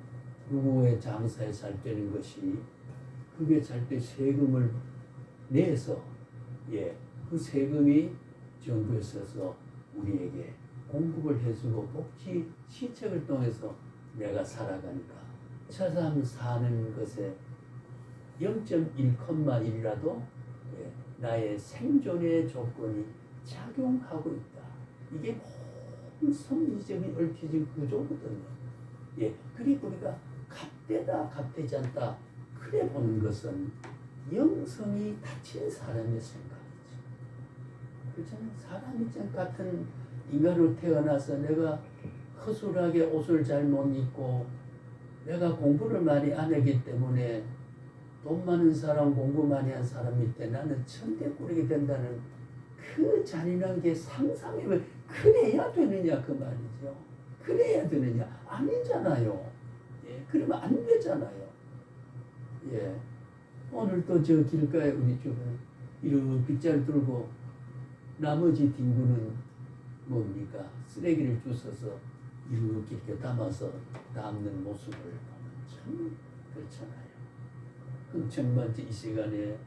누구의 장사에 살 때는 것이 그게 살 때 세금을 내서, 예, 그 세금이 정부에 있어서 우리에게 공급을 해주고 복지 시책을 통해서 내가 살아가니까 저 사람 사는 것에 0.1,1라도, 예, 나의 생존의 조건이 작용하고 있다. 이게 모든 섭리적인 얽혀진 구조거든요. 예, 그리고 우리가 값되다 값되지 않다 그래 보는 것은 영성이 닫힌 사람의 생각이죠. 그렇잖아요. 사람이 같은 인간으로 태어나서 내가 허술하게 옷을 잘 못 입고 내가 공부를 많이 안 하기 때문에 돈 많은 사람, 공부 많이 한 사람 밑에 나는 천대꾸리게 된다는 그 잔인한 게 상상해보면 그래야 되느냐 그 말이죠. 그래야 되느냐? 아니잖아요. 예, 그러면 안 되잖아요. 예, 오늘 또 저 길가에 우리 주변 이렇게 빗자루 들고 나머지 뒹구는 뭡니까? 쓰레기를 주워서 이렇게 담아서 담는 모습을 보면 참 그렇잖아요. 흥청만지 이 시간에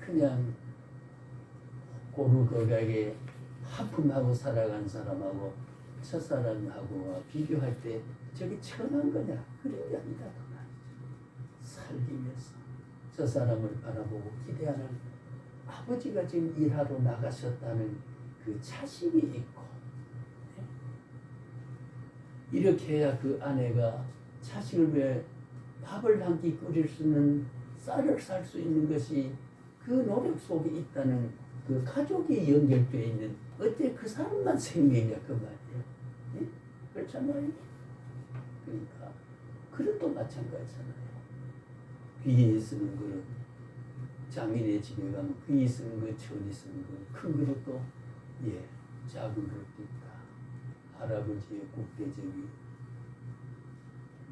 그냥 고루고하게 하품하고 살아간 사람하고 첫사랑하고 비교할 때 저게 천한 거냐? 그런 게 아니다 그 말이죠. 살기 위해서 저 사람을 바라보고 기대하는 아버지가 지금 일하러 나가셨다는 그 자식이 있고, 이렇게 해야 그 아내가 자식을 위해 밥을 한 끼 끓일 수 있는 쌀을 살 수 있는 것이 그 노력 속에 있다는 그 가족이 연결되어 있는 어째 그 사람만 생명이냐 그 말이에요. 네? 그렇잖아요. 그러니까 그릇도 마찬가지잖아요. 귀에 쓰는 그릇, 장인의 집에 가면 귀에 쓰는 그 천이 쓰는 그 큰 그릇도, 예, 작은 것도 있다. 할아버지의 국대적이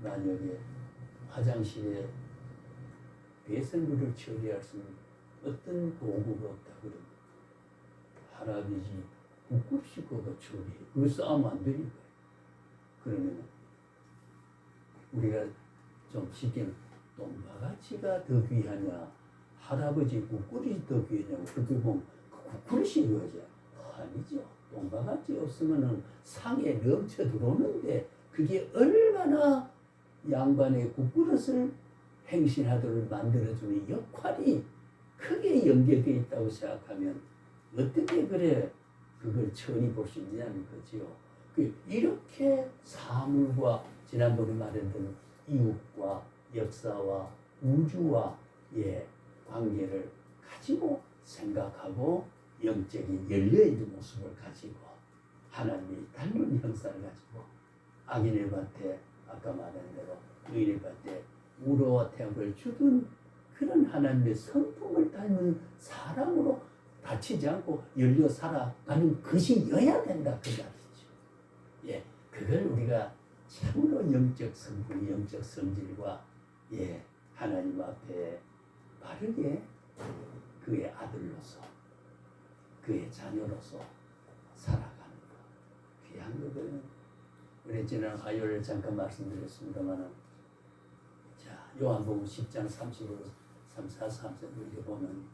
만약에 화장실에 배설물을 처리할 수 있는 어떤 도구가 없다 그러면 할아버지 국급식구가 처리해. 그거 싸우면 안 되는 거예요. 그러면 우리가 좀 쉽게 똥바가지가 더 귀하냐 할아버지 국그릇이 더 귀하냐고 그렇게 보면 국그릇이 거죠. 아니죠. 똥바가지 없으면 상에 넘쳐 들어오는데 그게 얼마나 양반의 국그릇을 행신하도록 만들어주는 역할이 크게 연계되어 있다고 생각하면 어떻게 그래 그걸 천히 볼 수 있냐는 거지요. 이렇게 사물과 지난번에 말했던 이웃과 역사와 우주와 관계를 가지고 생각하고 영적인 열려있는 모습을 가지고 하나님이 닮은 형상을 가지고 악인의 밭에 아까 말한 대로 의인의 밭에 우로와 태양을 주던 그런 하나님의 성품을 닮은 사람으로 다치지 않고 열려 살아가는 것이어야 된다 그 말이죠. 그걸 우리가 참으로 영적 성분, 영적 성질과 하나님 앞에 바르게 그의 아들로서 그의 자녀로서 살아가는 것 귀한 거거든요. 우리 지난 화요일에 잠깐 말씀드렸습니다만 자 요한복음 10장 35, 34, 35 이렇게 보면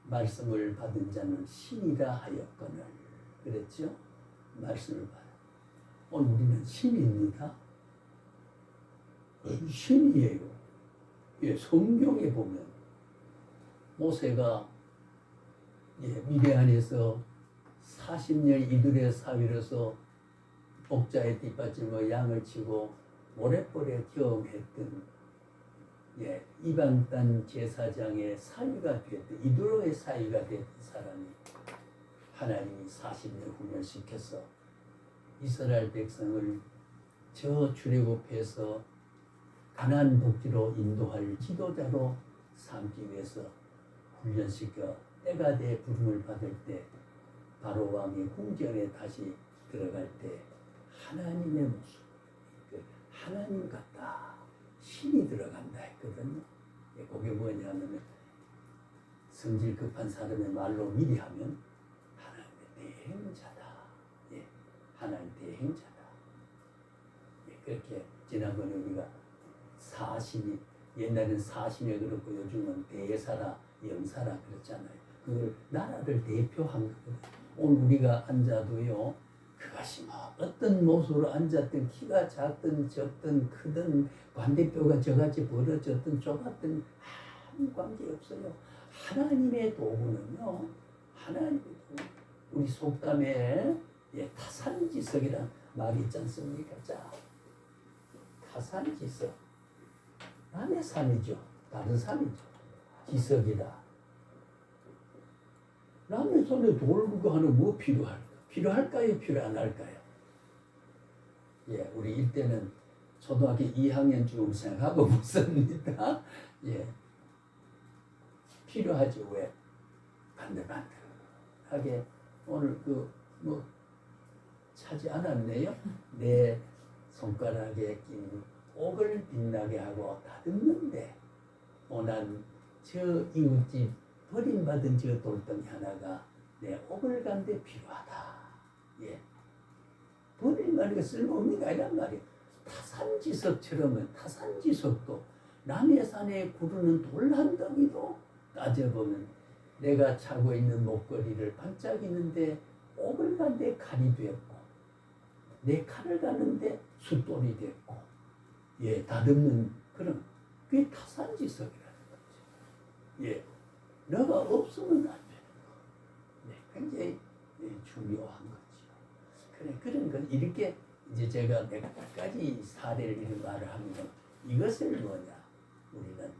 말씀을 받은 자는 신이라 하였거늘 그랬죠? 말씀을 받아 오늘 우리는 신입니다. 신이에요. 성경에 보면 모세가 미디안에서 40년 이들의 사위로서 목자의 뒷받침으로 양을 치고 모래벌에 경험했던 이방 땅 제사장의 사위가 됐던 이두로의 사위가 됐던 사람이 하나님이 40년 훈련시켜서 이스라엘 백성을 저 출애굽해서 가나안 복지로 인도할 지도자로 삼기 위해서 훈련시켜 때가 돼 부름을 받을 때 바로 왕의 궁전에 다시 들어갈 때 하나님의 모습, 하나님 같다, 신이 들어간다 했거든요. 그게 뭐냐면 성질 급한 사람의 말로 미리 하면 하나님의 대행자다. 하나님 대행자다. 그렇게 지난번에 우리가 사신이 옛날에는 사신이 그렇고 요즘은 대사라 영사라 그랬잖아요. 그걸 나라를 대표한 거거든요. 오늘 우리가 앉아도요. 그것이 어떤 모습으로 앉았든 키가 작든 적든 크든 관대뼈가 저같이 벌어졌든 좁았든 아무 관계없어요. 하나님의 도구는요. 하나님의 도구. 우리 속담에 타산지석이란 말이 있지 않습니까? 자, 타산지석. 남의 산이죠. 다른 산이죠. 지석이다. 남의 손에 돌고 하는 뭐 필요할까? 필요할까요? 필요 안 할까요? 우리 이때는 초등학교 2학년 중생하고 묻습니다. 필요하죠. 왜? 반들반들하게 오늘 차지 않았네요. 내 손가락에 낀 옥을 빛나게 하고 다듬는데 오난 저 이웃집 버림받은 저 돌덩이 하나가 내 옥을 간데 필요하다. 버림받는 게 쓸모없는 게 아니란 말이에요. 타산지석처럼은 타산지석도 남의 산에 구르는 돌 한 덩이도 따져보면 내가 차고 있는 목걸이를 반짝이는데 옥을 간데 칼이 되었고 내 칼을 가는데 숫돌이 됐고 다듬는 그런 그게 타산지석이라는 거죠. 너가 없으면 안 되는 거. 굉장히 중요한 거죠. 그런 건 이렇게 이제 제가 몇 가지 사례를 이런 말을 하면 이것을 뭐냐 우리는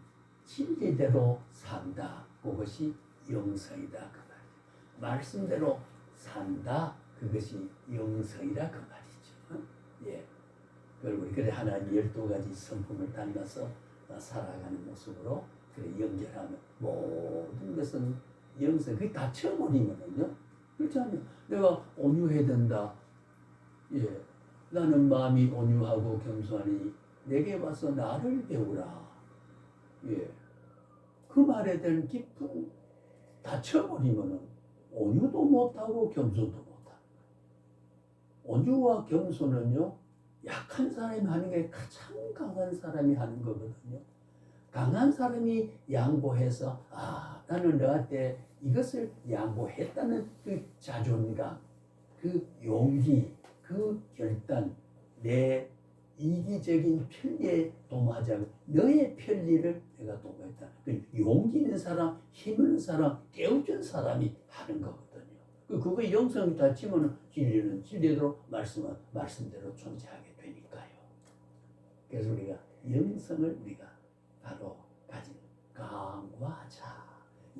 진리대로 산다. 그것이 영성이다 그 말이죠. 말씀대로 산다. 그것이 영성이라 그 말이죠. 그걸 우리 그래 하나님 12가지 성품을 닮아서 살아가는 모습으로 그래 연결하면 모든 것은 영성 그게 다 쳐버리면은요 그렇잖아요. 내가 온유해야 된다. 예, 나는 마음이 온유하고 겸손하니 내게 와서 나를 배우라. 예, 그 말에 대한 깊은 다쳐버리면은 온유도 못하고 겸손도 못하는 거예요. 온유와 겸손은요, 약한 사람이 하는 게 가장 강한 사람이 하는 거거든요. 강한 사람이 양보해서 나는 너한테 이것을 양보했다는 그 자존감, 그 용기, 그 결단, 내 이기적인 편리에 도모하자고 너의 편리를 내가 도모했다. 그 용기 있는 사람, 힘 있는 사람, 깨우친 사람이 하는 거거든요. 그거 영성이 닫히면 진리는 진리대로 말씀대로 존재하게 되니까요. 그래서 우리가 영성을 우리가 바로 가진 강화하자.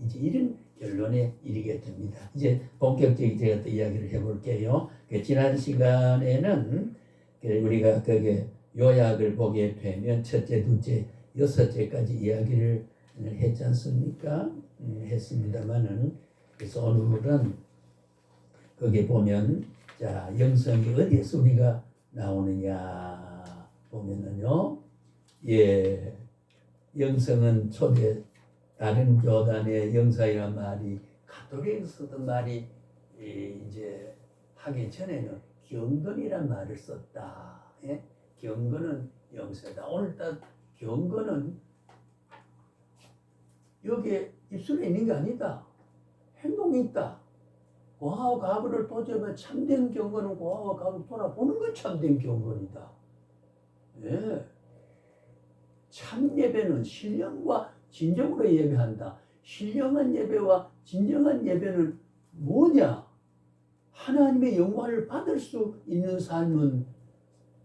이제 이런 결론에 이르게 됩니다. 이제 본격적인 제가 또 이야기를 해볼게요. 지난 시간에는 우리가 거기에 요약을 보게 되면 첫째, 둘째, 여섯째까지 이야기를 했지 않습니까? 했습니다만은 그래서 오늘은 거기에 보면 자 영성이 어디에서 우리가 나오느냐 보면은요, 예, 영성은 초대 다른 교단의 영성이란 말이 가톨릭에서 쓰던 말이 이제 하기 전에는 경건이란 말을 썼다. 예? 경건은 영성이다. 오늘따라 경건은 여기에 입술에 있는 게 아니다. 행동이 있다. 고하와 가부를 도저하면 참된 경건은 고하와 가부를 돌아보는 건 참된 경건이다. 예. 참 예배는 신령과 진정으로 예배한다. 신령한 예배와 진정한 예배는 뭐냐? 하나님의 영광을 받을 수 있는 삶은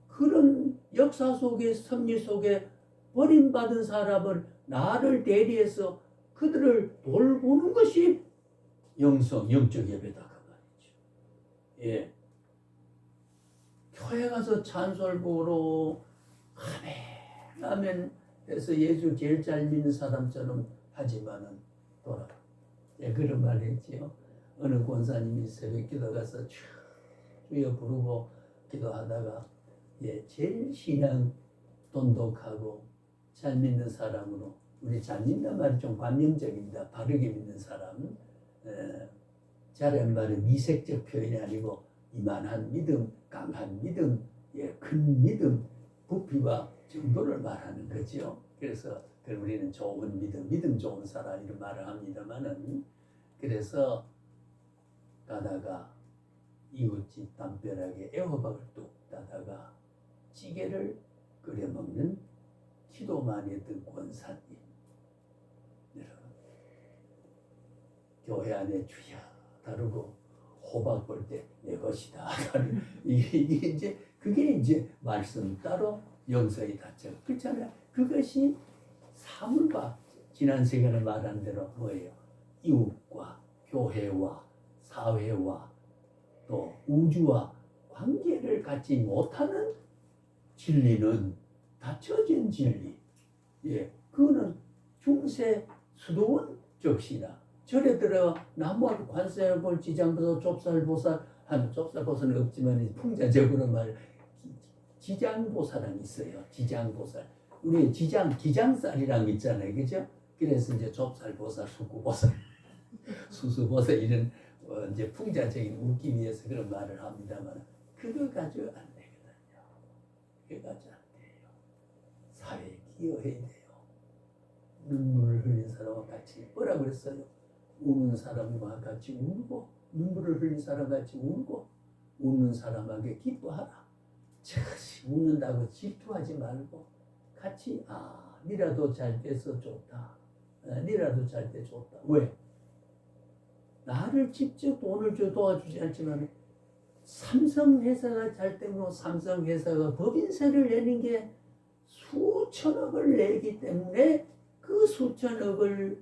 그런 역사 속에 섭리 속에 버림받은 사람을 나를 대리해서 그들을 돌보는 것이 영적 예배다 그 말이죠. 예. 교회 가서 찬솔부로 아멘 아멘 해서 예수 제일 잘 믿는 사람처럼 하지만은 돌아. 예, 그런 말 했지요. 어느 권사님이 새벽 기도 가서 주여 부르고 기도하다가 제일 신앙 돈독하고 잘 믿는 사람으로, 우리 잘 믿는 말이 좀 관념적입니다. 바르게 믿는 사람, 잘한 말은 미색적 표현이 아니고 이만한 믿음, 강한 믿음, 큰 믿음, 부피와 정도를 말하는 거죠. 그래서 우리는 좋은 믿음 좋은 사람 이런 말을 합니다만은, 그래서 가다가 이웃집 담벼락에 애호박을 뚝 따다가 찌개를 끓여 먹는 기도만 했던 권사님, 여러분, 교회 안에 주여 다루고 호박 볼 때 내 것이다. 이게 이제 그게 이제 말씀 따로 영성이 닫혀. 그렇잖아요. 그것이 사물과 지난 시간에 말한 대로 뭐예요? 이웃과 교회와 사회와 또 우주와 관계를 갖지 못하는 진리는 닫혀진 진리. 예, 그거는 중세 수도원 적시나 절에 들어 나무하고 관세음볼 지장보살 좁쌀보살 하는, 좁쌀보살은 없지만 풍자적으로 말 지장보살은 있어요. 지장보살. 우리 기장살이랑 있잖아요. 그죠? 그래서 이제 좁쌀보살, 수구보살, 수수보살 이런 이제 풍자적인 웃기 위해서 그런 말을 합니다만 그거 가지고 안 되거든요. 그거 가지고 안 돼요. 사회에 기여해야 돼요. 눈물을 흘린 사람과 같이 뭐라 그랬어요? 우는 사람과 같이 울고 눈물을 흘린 사람과 같이 울고 우는 사람에게 기뻐하라. 즉시 웃는다고 질투하지 말고 같이 니라도 잘 돼서 좋다. 니라도 잘 돼 좋다. 왜? 나를 직접 돈을 줘 도와주지 않지만 삼성회사가 잘 되고 삼성회사가 법인세를 내는 게 수천억을 내기 때문에 그 수천억을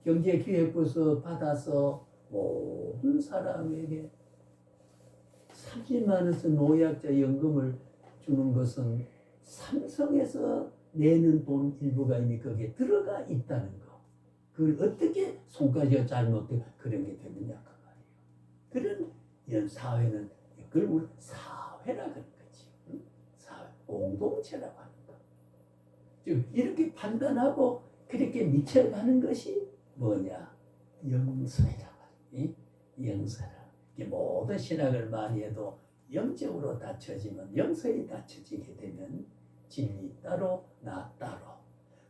경제기획부에서 받아서 모든 사람에게 30만 원에서 노약자 연금을 주는 것은 삼성에서 내는 돈 일부가 이미 거기에 들어가 있다는 거. 그걸 어떻게 손가락이 잘못되고 그런 게 되느냐 그 말이에요. 그런 사회는 그걸 우리 사회라 그런 거지. 응? 사회, 공동체라고 하는 거. 즉 이렇게 판단하고 그렇게 미쳐가는 것이 뭐냐? 영성이라고 하는 영성이라. 모든 신학을 많이 해도 영적으로 닫혀지면 영성이 닫혀지게 되면 진리 따로 나 따로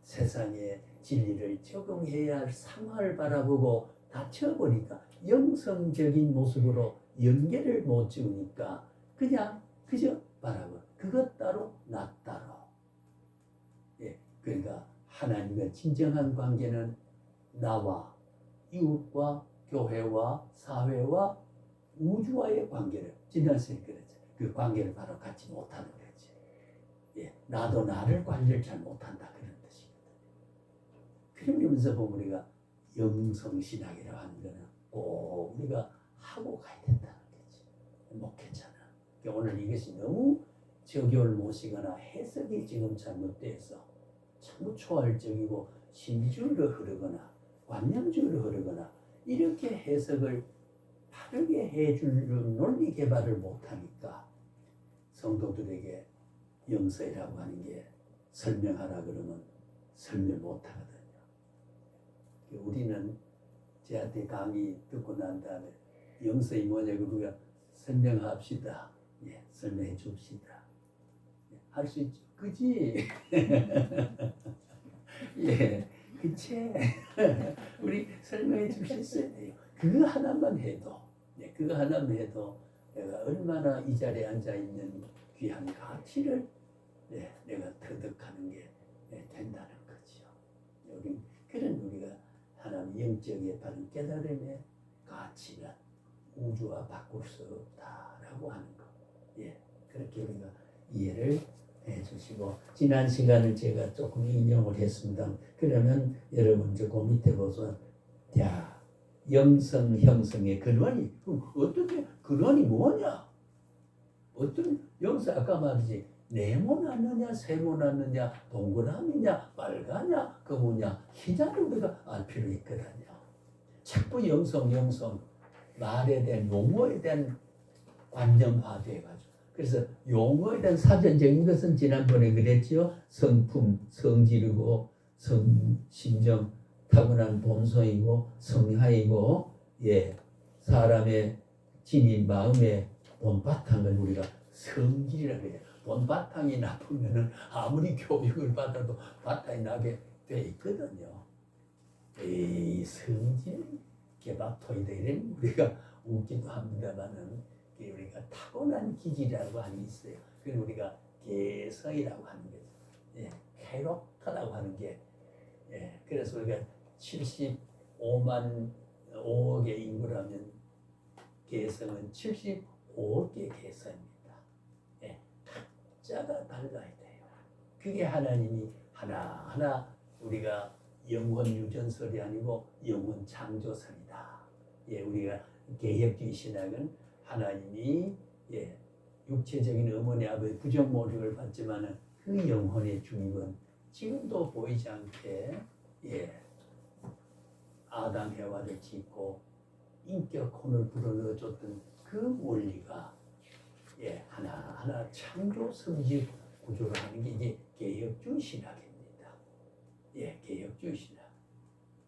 세상에 진리를 적용해야 할 상황을 바라보고 닫혀보니까 영성적인 모습으로 연계를 못 지으니까 그냥 그저 바라보 그것 따로 나 따로. 예, 그러니까 하나님의 진정한 관계는 나와 이웃과 교회와 사회와 우주와의 관계를 지난 시간에 그랬죠. 그 관계를 바로 갖지 못하는 거지. 예, 나도 나를 관리를 잘 못한다 그런 뜻이거든요. 그러면서 보면 우리가 영성신학이라고 하는 거는 꼭 우리가 하고 가야 된다는 거지. 목회자는. 그러니까 오늘 이것이 너무 저교를 모시거나 해석이 지금 잘못돼서 참 초월적이고 신비주의로 흐르거나 관념주의로 흐르거나 이렇게 해석을 바르게 해줄 논리 개발을 못하니까 성도들에게 영성이라고 하는 게 설명하라 그러면 설명 못하거든요. 우리는 저한테 강의 듣고 난 다음에 영성이 뭐냐고 우리가 설명합시다. 예, 설명해 줍시다. 예, 할 수 있죠. 그지? 예, 그치? 우리 설명해 줄 수 있어야 돼요. 그거 하나만 해도, 예, 그거 하나만 해도 내가 얼마나 이 자리에 앉아 있는 귀한 가치를 내가 터득하는 게 된다는 거죠. 우리 그런 우리가 하나님 영적의 바른 깨달음의 가치는 우주와 바꿀 수 없다라고 하는 거. 예, 그렇게 우리가 이해를 해주시고 지난 시간을 제가 조금 인용을 했습니다. 그러면 여러분 저 밑에 보서 자 영성 형성의 근원이 어떻게 근원이 뭐냐? 어떤 영성 아까 말이지 네모났느냐 세모났느냐 동그라미냐 빨가냐 검으냐 희자를 우리가 알 필요 있거든요. 자꾸 영성 말에 대한 용어에 대한 관념화돼가지고 그래서 용어에 대한 사전적인 것은 지난번에 그랬죠. 성품 성질이고 심정 타고난 본성이고 성향이고 예 사람의 진인 마음의 본바탕을 우리가 성질이라고 해요. 본바탕이 나쁘면은 아무리 교육을 받아도 바탕이 나게 돼 있거든요. 이 성질 개박토이다 이런 우리가 웃기도 합니다만은 우리가 타고난 기질이라고 하는 게 있어요. 그걸 우리가 개성이라고 하는 거죠. 예, 캐릭터라고 하는 게 예, 그래서 우리가 75만 5억의 인구라면 개성은 75억의 개성입니다. 예, 각자가 달라야 돼요. 그게 하나님이 하나하나 우리가 영원 유전설이 아니고 영원 창조설이다. 예, 우리가 개혁주의 신학은 하나님이 예, 육체적인 어머니 아버지 부정모력을 받지만은 그 영혼의 주인은 지금도 보이지 않게 예, 아담 해와를 짓고 인격혼을 불어넣어줬던 그 원리가 예, 하나하나 창조 성질 구조로 하는 게 이제 개혁주의 신학입니다. 예, 개혁주의 신학.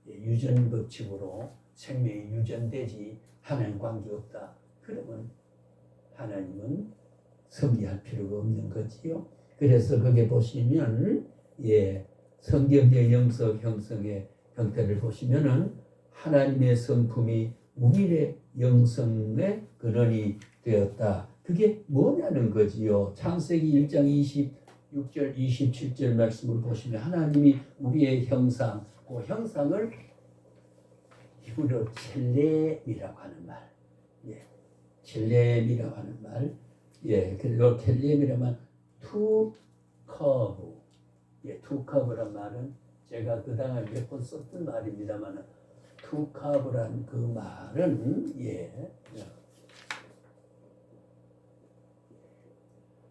예, 유전 법칙으로 생명이 유전되지 하나님 관계없다. 그러면 하나님은 섭리할 필요가 없는 거지요. 그래서 거기에 보시면 예, 성경의 영성 형성의 형태를 보시면은 하나님의 성품이 우리의 영성의 근원이 되었다. 그게 뭐냐는 거지요. 창세기 1장 26절 27절 말씀을 보시면 하나님이 우리의 형상, 그 형상을 히브리어 첼렘이라고 하는 말, 예, 첼렘이라고 하는 말, 예, 그리고 첼렘이라면 투 커브, 예, 투 커브란 말은 제가 그 당을 몇 번 썼던 말입니다만, 투 커브란 그 말은 예,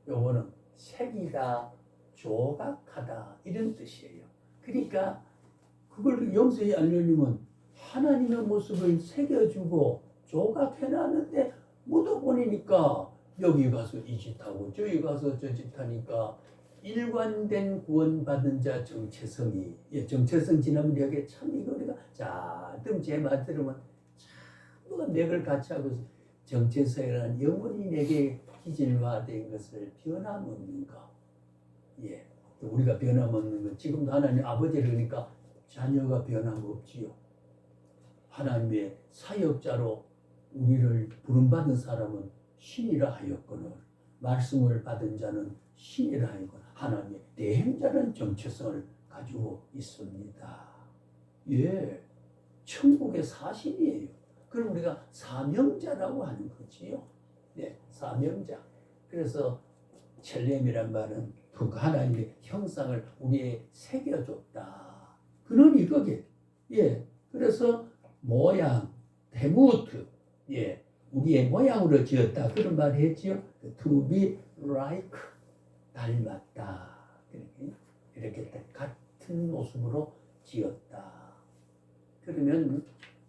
요거는 색이다, 조각하다 이런 뜻이에요. 그러니까 그걸 영성이 알려주면 하나님의 모습을 새겨주고 조각해놨는데 묻어버리니까 여기 가서 이 짓하고 저기 가서 저 짓하니까 일관된 구원받은 자 정체성이 정체성 지나면 여기에 참 이거 우리가 자좀 제 말 들으면 참가 맥을 같이 하고 정체성이라는 영원히 내게 기질화된 것을 변함없는 것. 예. 우리가 변함없는 것. 지금도 하나님 아버지를 그러니까 자녀가 변함없지요. 하나님의 사역자로 우리를 부름받은 사람은 신이라 하였거늘 말씀을 받은 자는 신이라 하였거늘 하나님의 대행자는 정체성을 가지고 있습니다. 예, 천국의 사실이에요. 그럼 우리가 사명자라고 하는 거지요. 네, 사명자. 그래서 첼렘이란 말은 그 하나님의 형상을 우리에 새겨줬다. 그런 이거게. 예, 그래서 모양, 데무트, 예, 우리의 모양으로 지었다. 그런 말 했지요. To be like, 닮았다. 이렇게 같은 모습으로 지었다. 그러면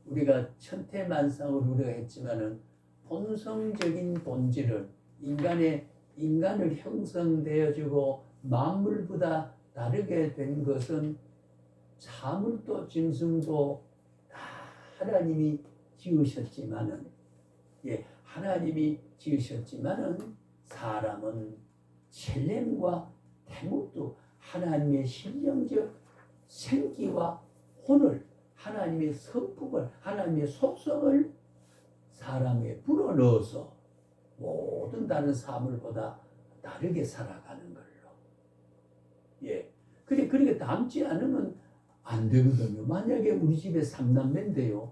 우리가 천태만상으로 우리가 했지만은 본성적인 본질은 인간을 형성되어지고 만물보다 다르게 된 것은 사물도 짐승도 다 하나님이 지으셨지만은 하나님이 지으셨지만은 사람은 첼렘과 태무도 하나님의 신령적 생기와 혼을 하나님의 성품을 하나님의 속성을 사람에 불어넣어서 모든 다른 사물보다 다르게 살아가는 걸로. 예. 그렇게 닮지 않으면 안 되거든요. 만약에 우리 집에 3남매인데요.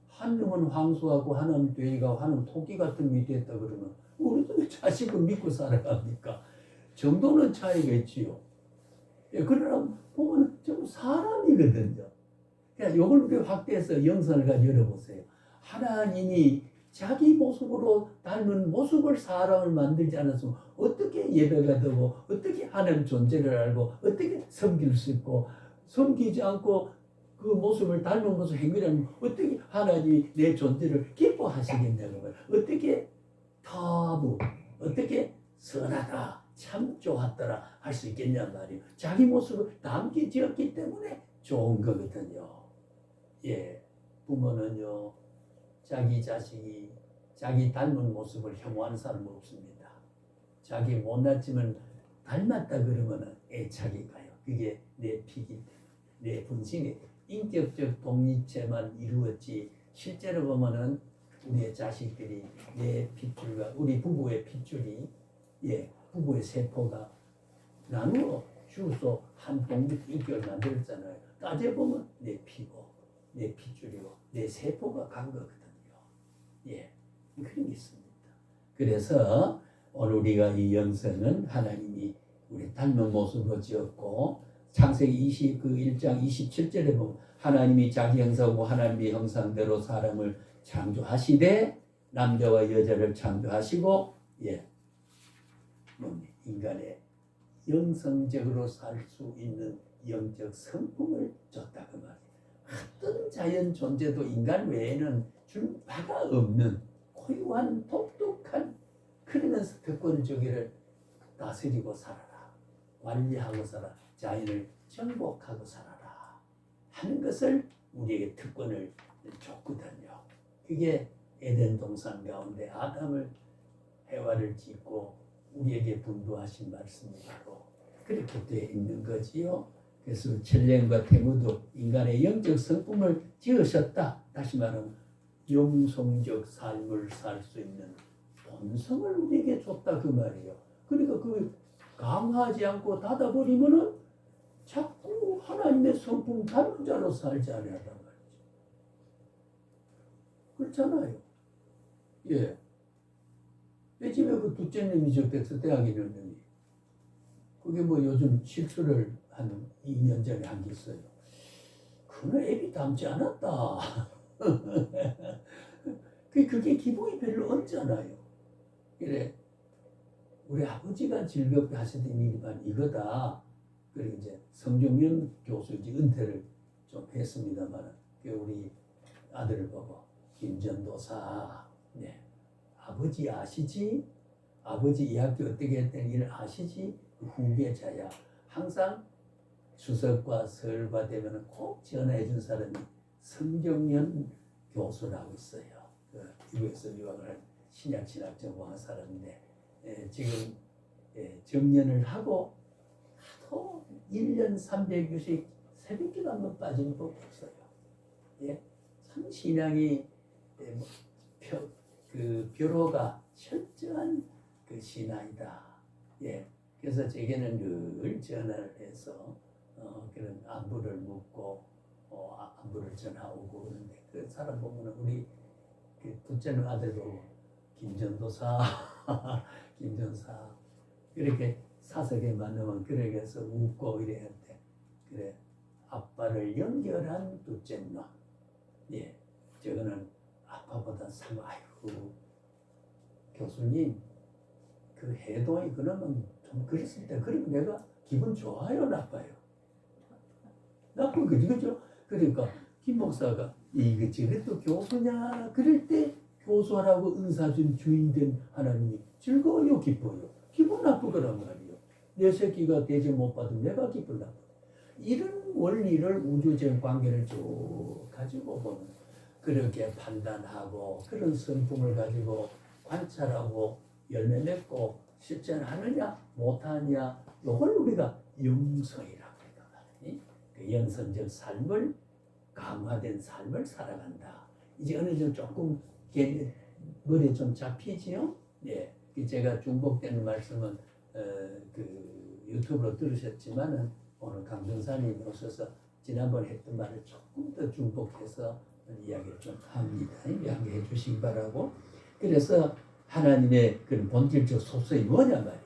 한 놈은 황소하고 하나는 돼지가 하나는 토끼 같은 밑에 있다 그러면 우리도 자식을 믿고 살아갑니까? 정도는 차이가 있지요. 예, 그러나 보면 좀 사람이거든요. 그러니까 이걸 우리 확대해서 영상을 가지고 열어보세요. 하나님이 자기 모습으로 닮은 모습을 사람을 만들지 않았으면 어떻게 예배가 되고 어떻게 하나님 존재를 알고 어떻게 섬길 수 있고 섬기지 않고 그 모습을 닮은 모습 행위라면 어떻게 하나님이 내 존재를 기뻐하시겠냐는 거예요. 어떻게 타부 어떻게 선하다 참 좋았더라 할 수 있겠냔 말이에요. 자기 모습을 닮게 지었기 때문에 좋은 거거든요. 예, 부모는요 자기 자식이 자기 닮은 모습을 혐오하는 사람은 없습니다. 자기 못났지만 닮았다 그러면 애착이 가요. 그게 내 피기 때문에 내 분신이 인격적 독립체만 이루었지 실제로 보면은 우리의 자식들이 내 핏줄과 우리 부부의 핏줄이 부부의 세포가 나누어 주소 한 독립인격을 만들었잖아요. 따져보면 내 피고 내 핏줄이고 내 세포가 간 거거든요. 예, 그런 게 있습니다. 그래서 오늘 우리가 이 영성은 하나님이 우리 닮은 모습으로 지었고 창세기 1장 27절에 보면 하나님이 자기 형상과 하나님의 형상대로 사람을 창조하시되 남자와 여자를 창조하시고 인간의 영성적으로 살 수 있는 영적 성품을 줬다 그 말이에요. 어떤 자연 존재도 인간 외에는 줄 바가 없는 고유한 독특한 그러면서 특권주기를 다스리고 살아라. 관리하고 살아라. 자연을 정복하고 살아라. 하는 것을 우리에게 특권을 줬거든요. 그게 에덴 동산 가운데 아담을 해와를 짓고 우리에게 분부하신 말씀이 바로 그렇게 되어 있는 거지요. 그래서 첼렘과 태무도 인간의 영적 성품을 지으셨다. 다시 말하면 영성적 삶을 살 수 있는 본성을 우리에게 줬다 그 말이에요. 그러니까 그 강하지 않고 닫아버리면은 자꾸 하나님의 성품 닮은 자로 살지 않으란 말이죠. 그렇잖아요. 예. 내 집에 그 둘째 놈이 적대서 대학에 있는 놈이 그게 뭐 요즘 실수를 한 2년 전에 한 게 있어요. 그는 애비 닮지 않았다. 그게 기분이 별로 없잖아요. 그래 우리 아버지가 즐겁게 하시던 일만 이거다. 그리고 이제 성종윤 교수 이제 은퇴를 좀 했습니다만 우리 아들을 보고 김전도사, 네. 아버지 아시지? 아버지 이 학교 어떻게 했더니 일 아시지? 후계자야. 항상 추석과 설과 되면 꼭 전화해 준 사람이 성경연 교수라고 있어요. 미국에서 유학을 한 신약신학 전공한 사람인데 지금 정년을 하고 하도 1년 360 새벽기도 한번 빠진 법 없어요. 예, 참 신앙이 그 표로가 철저한 그 신앙이다. 예, 그래서 제게는 늘 전화를 해서 그런 안부를 묻고 안부를 전하오고 그러는데 그 사람 보면 우리 그 둘째는 아들 보고 김전도사, 김전사 이렇게 사석에 만나면 그렇게 해서 웃고 이래야 돼. 그래 아빠를 연결한 둘째 놈. 예, 저거는 아빠보다 상고 아이고 교수님 그 해동이 그러면 좀 그랬을 때 그러면 내가 기분 좋아요 나빠요? 나쁜 거지 그죠? 그러니까 김 목사가 이거 저것도 교수냐 그럴 때 교수라고 은사 준 주인 된 하나님이 즐거워요 기뻐요? 기분 나쁘거란 말이요. 내 새끼가 대접 못 받으면 내가 기분 나빠. 이런 원리를 우주적 관계를 쭉 가지고 보면 그렇게 판단하고 그런 성품을 가지고 관찰하고 열매 맺고 실천하느냐 못하느냐 이걸 우리가 영성이라고 해요. 그 영성적 삶을 강화된 삶을 살아간다. 이제 어느 정도 조금 머리에 좀 잡히지요? 예, 제가 중복되는 말씀은 그 유튜브로 들으셨지만은 오늘 강정사님 오셔서 지난번에 했던 말을 조금 더 중복해서 이야기를 좀 합니다. 이야기해 주시기 바라고. 그래서 하나님의 그런 본질적 속성이 뭐냐 말이야.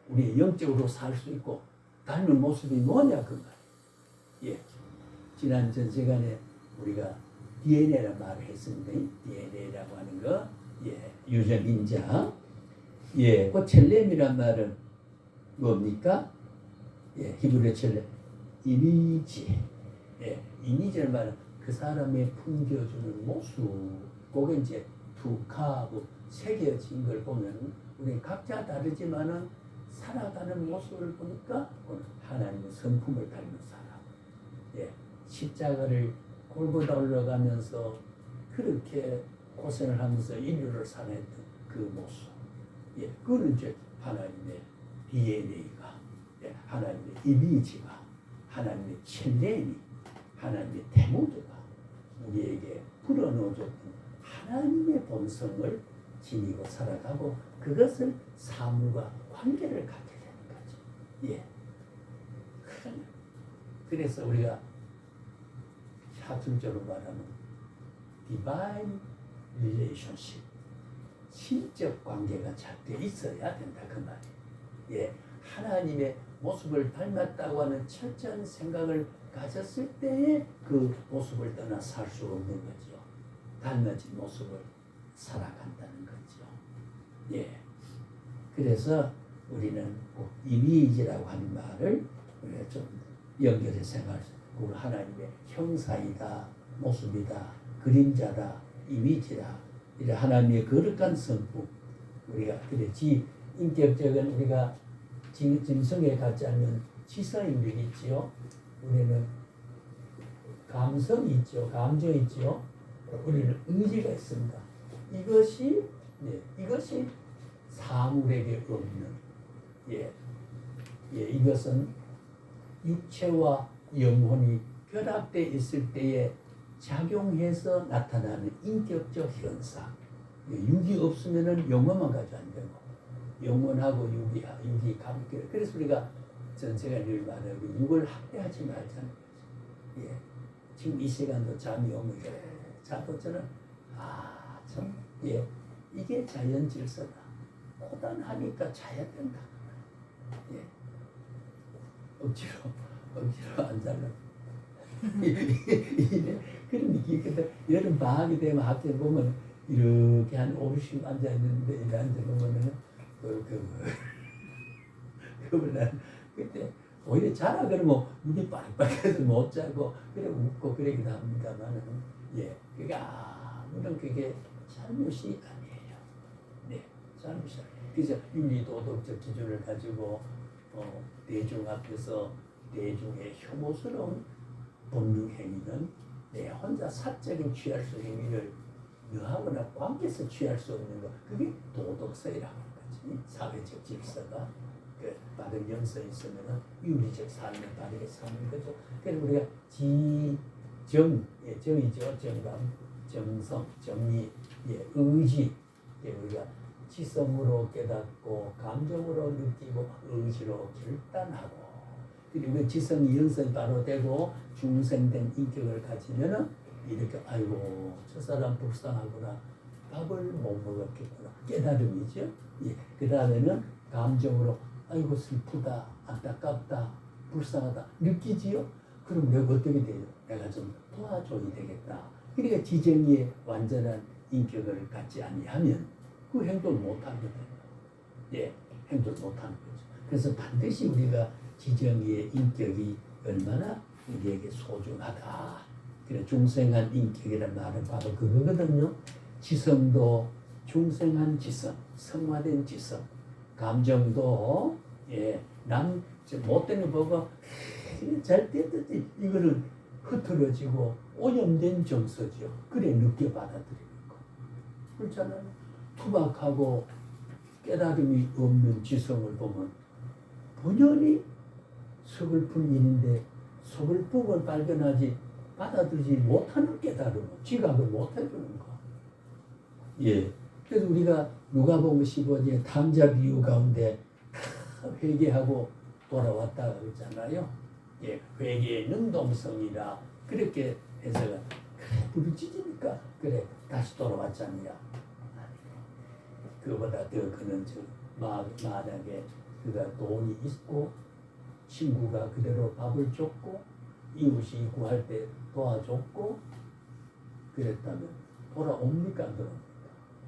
우리 영적으로 살 수 있고 닮은 모습이 뭐냐 그 말이야. 예. 지난 전 시간에 우리가 DNA라는 말을 했습니다. DNA라고 하는 거, 예, 유전인자. 예, 그 첼렘이란 말은 뭡니까? 예, 히브리 첼렘, 이미지. 예, 이미지라는 말은 그 사람의 풍겨주는 모습. 그게 이제 두카하고 새겨진 걸 보면 우리 각자 다르지만은 살아가는 모습을 보니까 하나님의 성품을 닮은 사람. 예, 십자가를 골고다 올라가면서 그렇게 고생을 하면서 인류를 살아냈던 그 모습. 예, 그거는 이제 하나님의 DNA가, 예, 하나님의 이미지가, 하나님의 첼렘이, 하나님의 태모드가 우리에게 불어넣어줬던 하나님의 본성을 지니고 살아가고 그것을 사물과 관계를 갖게 되는 거죠. 예. 그래서 우리가 학술적으로 말하면 divine relationship, 신적 관계가 잘 돼 있어야 된다 그 말이에요. 예, 하나님의 모습을 닮았다고 하는 철저한 생각을 가졌을 때에 그 모습을 떠나 살 수 없는 거죠. 닮아진 모습을 살아간다는 거죠. 예, 그래서 우리는 꼭 이미지라고 하는 말을 우리가 좀 연결해서 생각할 수 있어요. 우리 하나님의 형상이다, 모습이다, 그림자다, 이미지다. 이래 하나님의 거룩한 성품. 우리가 그랬지 인격적인 우리가 짐승에 같지 않는 지성인들이 있지요. 우리는 감성이 있죠. 감정이 있죠. 우리는 의지가 있습니다. 이것이 사물에게 없는, 이것은 육체와 영혼이 결합되어 있을 때에 작용해서 나타나는 인격적 현상. 육이 없으면은 영혼만 가지고 안 되고, 영혼하고 육이 관계. 그래서 우리가 전체가 늘 말하고 육을 학대하지 말자는 거죠. 예. 지금 이 시간도 잠이 오면 자꾸 저는 이게 자연 질서다. 고단하니까 자야 된다. 예. 억지로 안 잘라. 그런 느낌이. 근데 여름 방학이 되면 학교에 보면 이렇게 한 50, 앉아 있는데 이렇게 앉아 보면은 그걸 난 그때 오히려 자라 그러면 눈이 빨리빨리해서 못 자고 그래 웃고 그러기도 합니다만은 그러니까 물론 그게 잘못이 아니에요. 네, 잘못이 아니에요. 그래서 윤리도덕적 기준을 가지고 대중 앞에서 대중의 혐오스러운 본능 행위는 내 혼자 사적인 취할 수 행위를 너하거나 관계에서 취할 수 없는 것, 그게 도덕성이라고 하는 거지. 사회적 질서가 그 바른 영성이 있으면 윤리적 삶을 바르게 사는 거죠. 그래서 우리가 정이죠. 정감, 정성, 정의, 의지, 우리가 지성으로 깨닫고 감정으로 느끼고 의지로 결단하고, 그리고 지성이 영성이 바로 되고 중생된 인격을 가지면은 이렇게 아이고 저 사람 불쌍하구나, 밥을 못 먹었겠구나, 깨달음이죠. 그 다음에는 감정으로 아이고 슬프다, 안타깝다, 불쌍하다 느끼지요. 그럼 내가 어떻게 돼요? 내가 좀 도와줘야 되겠다. 그러니까 지정의의 완전한 인격을 갖지 아니하면 그 행동을 못하는 거예요. 행동을 못하는 거죠. 그래서 반드시 우리가 지정의의 인격이 얼마나 우리에게 소중하다. 그래, 중생한 인격이라는 말은 바로 그거거든요. 지성도 중생한 지성, 성화된 지성, 감정도 남 못된 거 보고 잘 됐듯이 이거는 흐트러지고 오염된 정서죠. 그래 늦게 받아들이는 거. 그렇잖아요. 투박하고 깨달음이 없는 지성을 보면 본연이 서글픈 일인데 서글픔을 발견하지 받아들이지 못하는 깨달음은 지각을 못해주는 거. 그래서 우리가 누가복음 15장의 탐자 비유 가운데 다 회개하고 돌아왔다 그러잖아요. 회개의 능동성이라 그렇게 해서가 그래 부르짖으니까 그래 다시 돌아왔잖냐. 그보다 더 그는 만약에 그가 돈이 있고 친구가 그대로 밥을 줬고 이웃이 구할 때 도와줬고 그랬다면 돌아옵니까 안 돌아옵니까?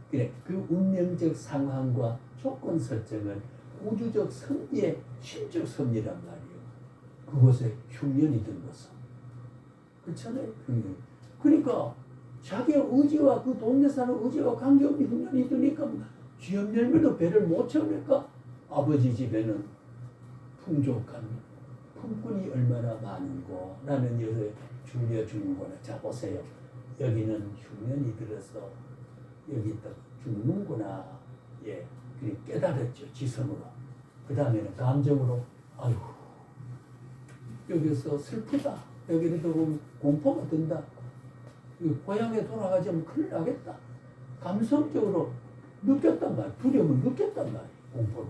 그래, 그 운명적 상황과 조건 설정은 우주적 섭리의 심적 섭리란 말이에요. 그곳에 흉년이 든 것은. 그렇잖아요. 흉년. 그러니까 자기의 의지와 그 동네 사는 의지와 관계없는 흉년이 드니까 지연 열매도 배를 못 채우니까 아버지 집에는 풍족한 품꾼이 얼마나 많은고 나는 여기서 줄여 주는구나. 자 보세요. 여기는 흉년이 들어서 여기 있다 죽는구나. 그리고 깨달았죠. 지성으로. 그 다음에는 감정으로 아이고 여기서 슬프다. 여기도 공포가 든다. 고향에 돌아가자면 큰일 나겠다. 감성적으로 느꼈단 말, 두려움을 느꼈단 말이에요. 공포로.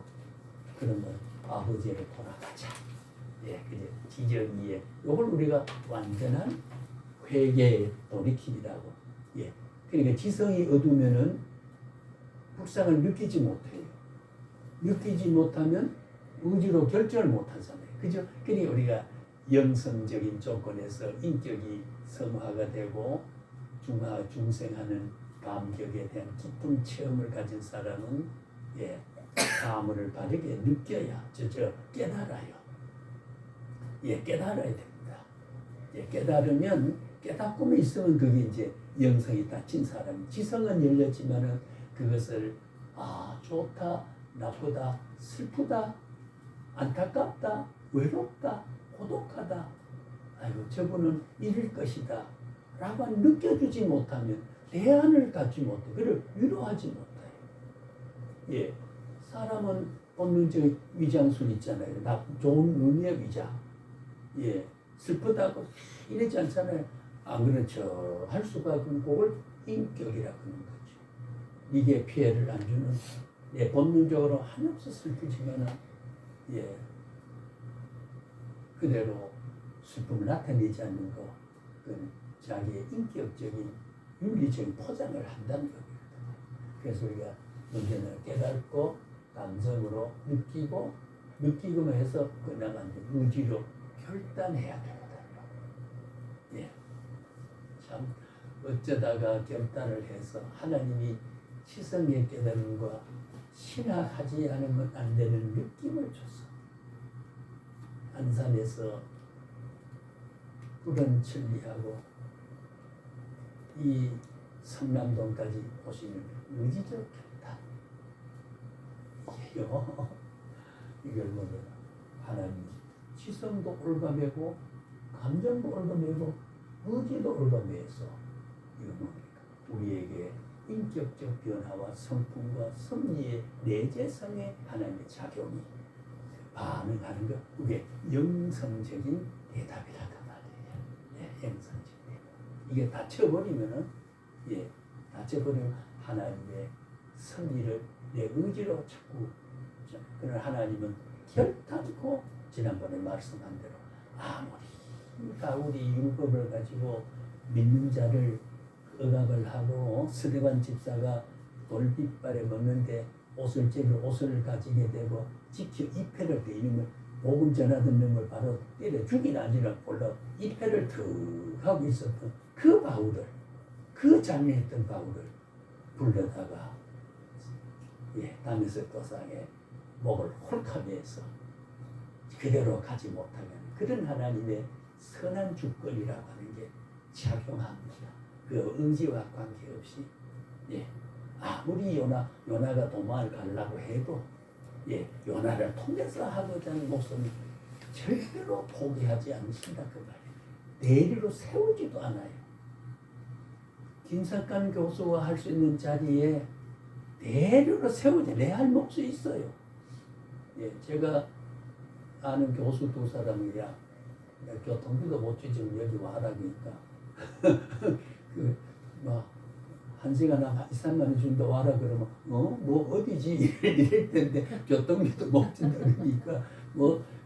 그러면 아버지에게 돌아가자. 그게 지정의에 이걸 우리가 완전한 회개의 돌이킴이라고. 그러니까 지성이 어두면은 불쌍을 느끼지 못해요. 느끼지 못하면 의지로 결정을 못하잖아요. 그죠? 그러니까 우리가 영성적인 조건에서 인격이 성화가 되고 중생하는 감격에 대한 깊은 체험을 가진 사람은 감을 바르게 느껴야 깨달아요. 깨달아야 됩니다. 깨달으면 깨닫고만 있으면 그게 이제 영성이 닫힌 사람이 지성은 열렸지만은 그것을 좋다, 나쁘다, 슬프다, 안타깝다, 외롭다, 고독하다, 아이고 저분은 이럴 것이다 라고 느껴주지 못하면 대안을 갖지 못해. 그를 위로하지 못해요. 사람은 본능적 위장술 있잖아요. 좋은 의미의 위장. 슬프다고 이러지 않잖아요. 안 그렇죠. 할 수가 없는 그걸 인격이라고 하는 거죠. 이게 피해를 안 주는 본능적으로 한없이 슬프지만은 그대로 슬픔을 나타내지 않는 거, 그건 자기의 인격적인 윤리적인 포장을 한다는 겁니다. 그래서 우리가 문제는 깨닫고 감성으로 느끼고만 해서 그나마 의지로 결단해야 됩니다. 참 어쩌다가 결단을 해서 하나님이 지성의 깨달음과 신학하지 않으면 안 되는 느낌을 줬어. 안산에서 불은 천리하고 이 성남동까지 오시는 의지적 결단. 이게요. 이걸 보면 하나님 지성도 올가매고 감정도 올가매고 의지도 올가매서 이거 뭡니까? 우리에게 인격적 변화와 성품과 섭리의 내재성의 하나님의 작용이 반응하는 것, 그게 영성적인 대답이라고 말이에요. 예, 영성적인 대답. 이게 닫혀버리면은, 예, 닫혀버리면 하나님의 섭리를 내 의지로 자꾸, 그런 하나님은 결단코 지난번에 말씀한 대로 아무리 가울이 율법을 가지고 믿는 자를 억압을 하고 스데반 집사가 돌빗발에 먹는데 옷을 가지게 되고 지켜 이패를 대이면 복음 전하던 놈을 바로 때려 죽이나 아니라 몰라 이패를 툭 하고 있었던 그 바울을, 그 장례했던 바울을 불러다가 다메섹 도상에 목을 홀카매서 그대로 가지 못하면 그런 하나님의 선한 주권이라고 하는 게 작용합니다. 그 의지와 관계없이, 아무리 요나가 도망을 가려고 해도, 요나를 통해서 하고자 하는 목숨이 절대로 포기하지 않으신다 그 말이에요. 대리로 세우지도 않아요. 김석관 교수가 할 수 있는 자리에 대리로 세우지, 내 할 몫이 있어요. 제가 아는 교수 두 사람이야. 교통비도 못 주지만 여기 와라 그러니까 한 시간 한 2, 3만 원 준다 와라 그러면 뭐 어디지 이럴 텐데 교통비도 못 준다 그러니까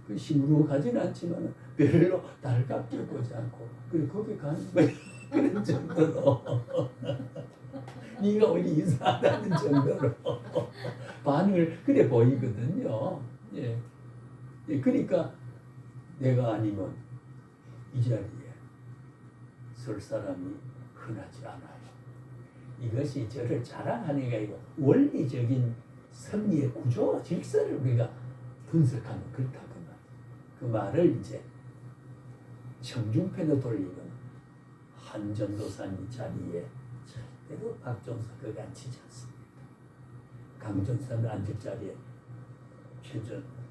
그 시무룩하진 않지만 별로 달갑게 보지 않고 그래 거기 가는 거야 그런 정도로 네가 어디 이상하다는 정도로 반응을 그래 보이거든요. 그러니까 내가 아니면 이 자리에 설 사람이 흔하지 않아요. 이것이 저를 자랑하는 게 아니고 원리적인 섭리의 구조, 질서를 우리가 분석하면 그렇다고 말이에요. 그 말을 이제 청중편에 돌리면 한전도사님 자리에 절대로 박종석을 앉히지 않습니다. 강전사를 앉을 자리에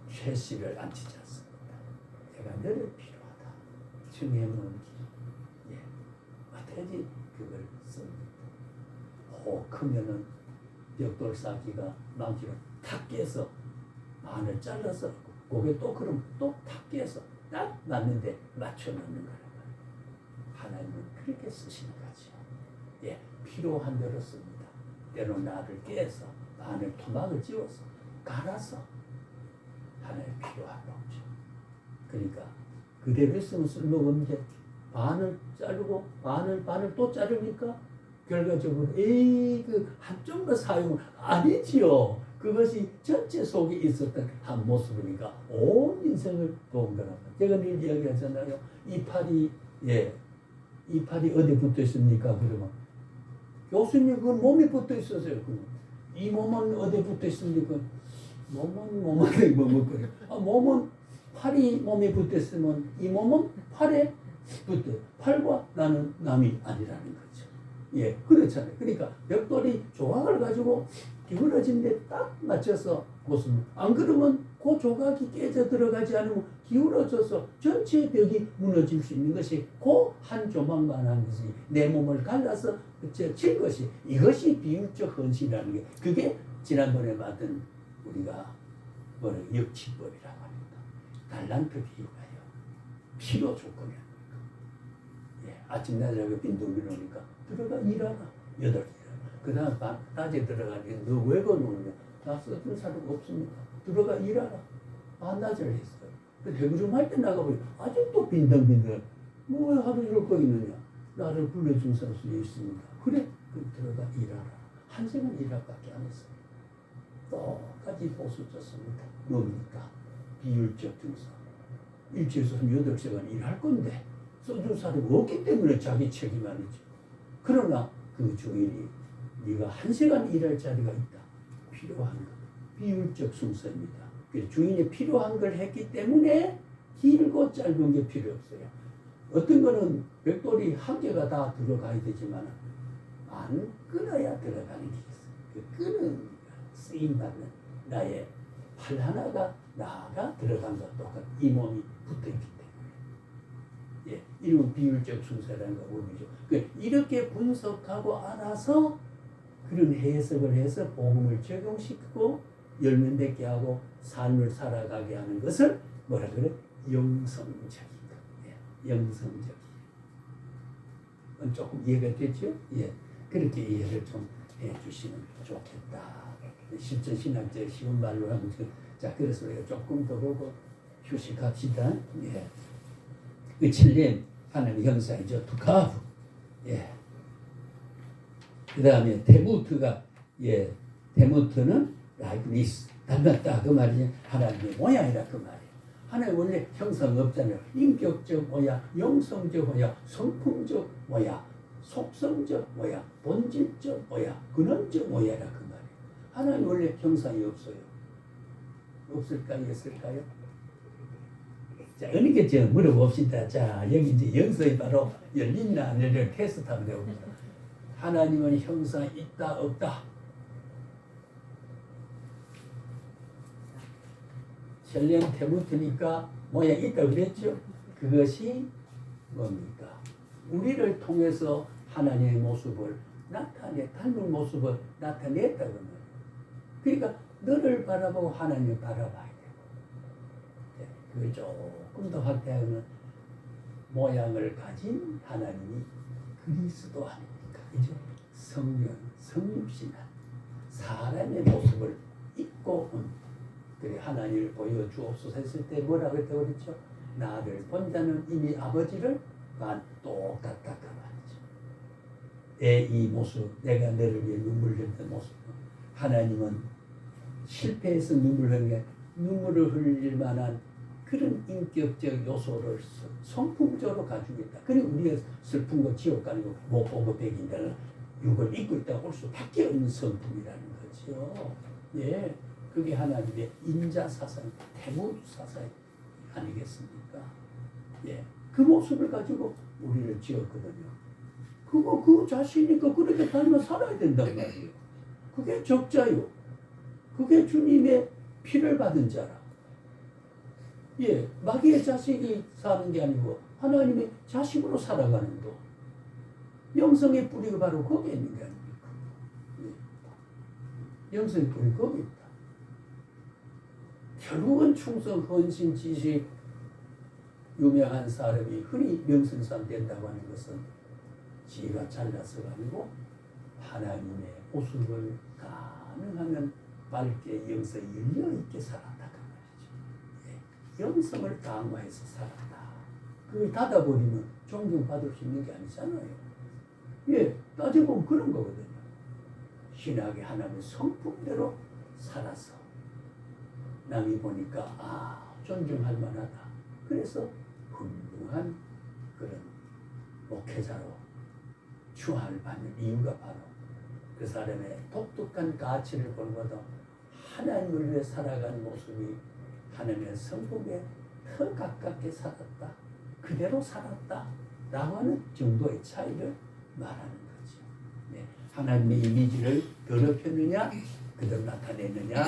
최씨를 앉히지 않습니다. 제가 너를 필요하다. 청해놓은 길. 어떻게지 그걸 씁니다. 크면은 벽돌 쌓기가 망치로 탁 깨서 반을 잘라서 고개 또 그럼 또 탁 깨서 딱 맞는데 맞춰 놓는 거란 말이에요. 하나님은 그렇게 쓰시는 거죠. 필요한 대로 씁니다. 때로는 나를 깨서 반을 토막을 찌워서 갈아서 하나님 필요한 거죠. 그러니까 그대로 있으면 쓸모없는데 반을 자르고 반을 또 자르니까 결과적으로 그 한쪽만 사용은 아니지요. 그것이 전체 속에 있었던 한 모습이니까 온 인생을 도운 거란 말이에요. 제가 늘 이야기하잖아요. 이파리 어디 붙어 있습니까? 그러면 교수님 그건 몸에 붙어 있었어요. 이 몸은 어디 붙어 있습니까? 몸은 그래요. 몸은 팔이 몸에 붙어 있으면 이 몸은 팔에 붙어. 팔과 나는 남이 아니라는 거죠. 그렇잖아요. 그러니까 벽돌이 조각을 가지고 기울어진 데 딱 맞춰서 꽂습니다. 안 그러면 그 조각이 깨져 들어가지 않으면 기울어져서 전체 벽이 무너질 수 있는 것이 그 한 조각만 한 것이 내 몸을 갈라서 칠 것이 이것이 비율적 헌신이라는 게 그게 지난번에 받은 우리가 역치법이라고 합니다. 달란트 비유가요. 필요 조건이 아닙니까? 아침 낮에 빈둥빈 오니까 들어가 일하라. 8일. 그 다음 낮에 들어가니 너 왜 거느냐? 나 써준 사람 없습니다. 들어가 일하라. 반낮을 했어요. 대구점 할 때 나가보니 아직도 빈둥빈둥. 왜 하루 종일 거기 있느냐? 나를 불러준 사람이 있습니다. 그래? 그럼 들어가 일하라. 1시간 일할밖에 안 했어요. 똑같이 보수 줬습니다. 뭡니까? 비율적 증서. 일주일에서 8시간 일할 건데 써준 사람이 없기 때문에 자기 책임 아니죠. 그러나 그 주인이 네가 1시간 일할 자리가 있다. 필요한 것. 비율적 순서입니다. 주인이 필요한 걸 했기 때문에 길고 짧은 게 필요 없어요. 어떤 거는 벽돌이 한 개가 다 들어가야 되지만 안 끊어야 들어가는 게 있어요. 그 끄는 쓰임받는 나의 팔 하나가 나가 들어간 것 똑같아. 이 몸이 붙어있기 때문에. 예, 이런 비율적 순서라는 거 의미죠. 이렇게 분석하고 알아서 그런 해석을 해서 복음을 적용시키고 열매맺게 하고 삶을 살아가게 하는 것을 뭐라 그래? 영성적이다. 예, 영성적. 조금 이해가 됐죠? 예, 그렇게 이해를 좀 해주시면 좋겠다. 실전 신학적 쉬운 말로 하면 자, 그래서 우리가 조금 더 보고 휴식합시다. 예, 칠렘 하나님의 형상이죠. 두카프. 예. 그 다음에 테무트가 테무트는 라이브니스 닮았다 그 말이지. 하나님의 모양이라 그 말이에요. 하나님 원래 형상 없잖아요. 인격적 모양, 영성적 모양, 성품적 모양, 속성적 모양, 본질적 모양, 근원적 모양이라 그 말이에요. 하나님 원래 형상이 없어요. 없을까요? 있을까요? 자, 어느 게 좀 물어봅시다. 자, 여기 이제 영성이 바로 열린나 안 열린 테스트하면 되옵니다. 하나님은 형상 있다 없다? 셀렘 테무트니까 모양 있다 그랬죠? 그것이 뭡니까? 우리를 통해서 하나님의 모습을 닮은 모습을 나타냈다 그러면, 그러니까 너를 바라보고 하나님을 바라봐야 되고, 그걸 조금 더 확대하면 모양을 가진 하나님이 그리스도 아닙니까? 그죠? 성령, 성육신한 사람의 모습을 입고 온, 그래 하나님을 보여주옵소서 했을 때 뭐라고 했다고 그랬죠? 나를 본 자는 이미 아버지를 똑같다 그 말이죠. 내 이 모습, 내가 너를 위해 눈물 흘리는 모습, 하나님은 실패해서 눈물 흘리는 게 눈물을 흘릴 만한 그런 인격적 요소를 성품적으로 가지고 있다. 그리고 우리가 슬픈 거 지옥 가는 거 못 보고 백인다는 육을 입고 있다가 올 수밖에 없는 성품이라는 거죠. 예, 그게 하나님의 인자 사상, 태무 사상 아니겠습니까? 예, 그 모습을 가지고 우리를 지었거든요. 그 자신이니까 그렇게 닮아 살아야 된단 말이에요. 그게 적자요. 그게 주님의 피를 받은 자라. 예, 마귀의 자식이 사는 게 아니고 하나님의 자식으로 살아가는 거. 영성의 뿌리가 바로 거기에 있는 게 아닙니까? 예. 영성의 뿌리 거기 있다. 결국은 충성, 헌신, 지식, 유명한 사람이 흔히 명성상 된다고 하는 것은 지혜가 잘나서가 아니고 하나님의 모습을 가능하면 밝게 영성이 열려있게 살았다 그 말이죠. 예. 영성을 강화해서 살았다. 그걸 닫아버리면 존경받을 수 있는 게 아니잖아요. 예, 따져보면 그런 거거든요. 신학의 하나님의 성품대로 살아서 남이 보니까 존중할 만하다. 그래서 훌륭한 그런 목회자로 추앙을 받는 이유가 바로 그 사람의 독특한 가치를 보는보다 하나님을 위해 살아가는 모습이 하나님의 성품에 더 가깝게 살았다. 그대로 살았다. 라고 하는 정도의 차이를 말하는 거죠. 네. 하나님의 이미지를 더럽혔느냐 그대로 나타내느냐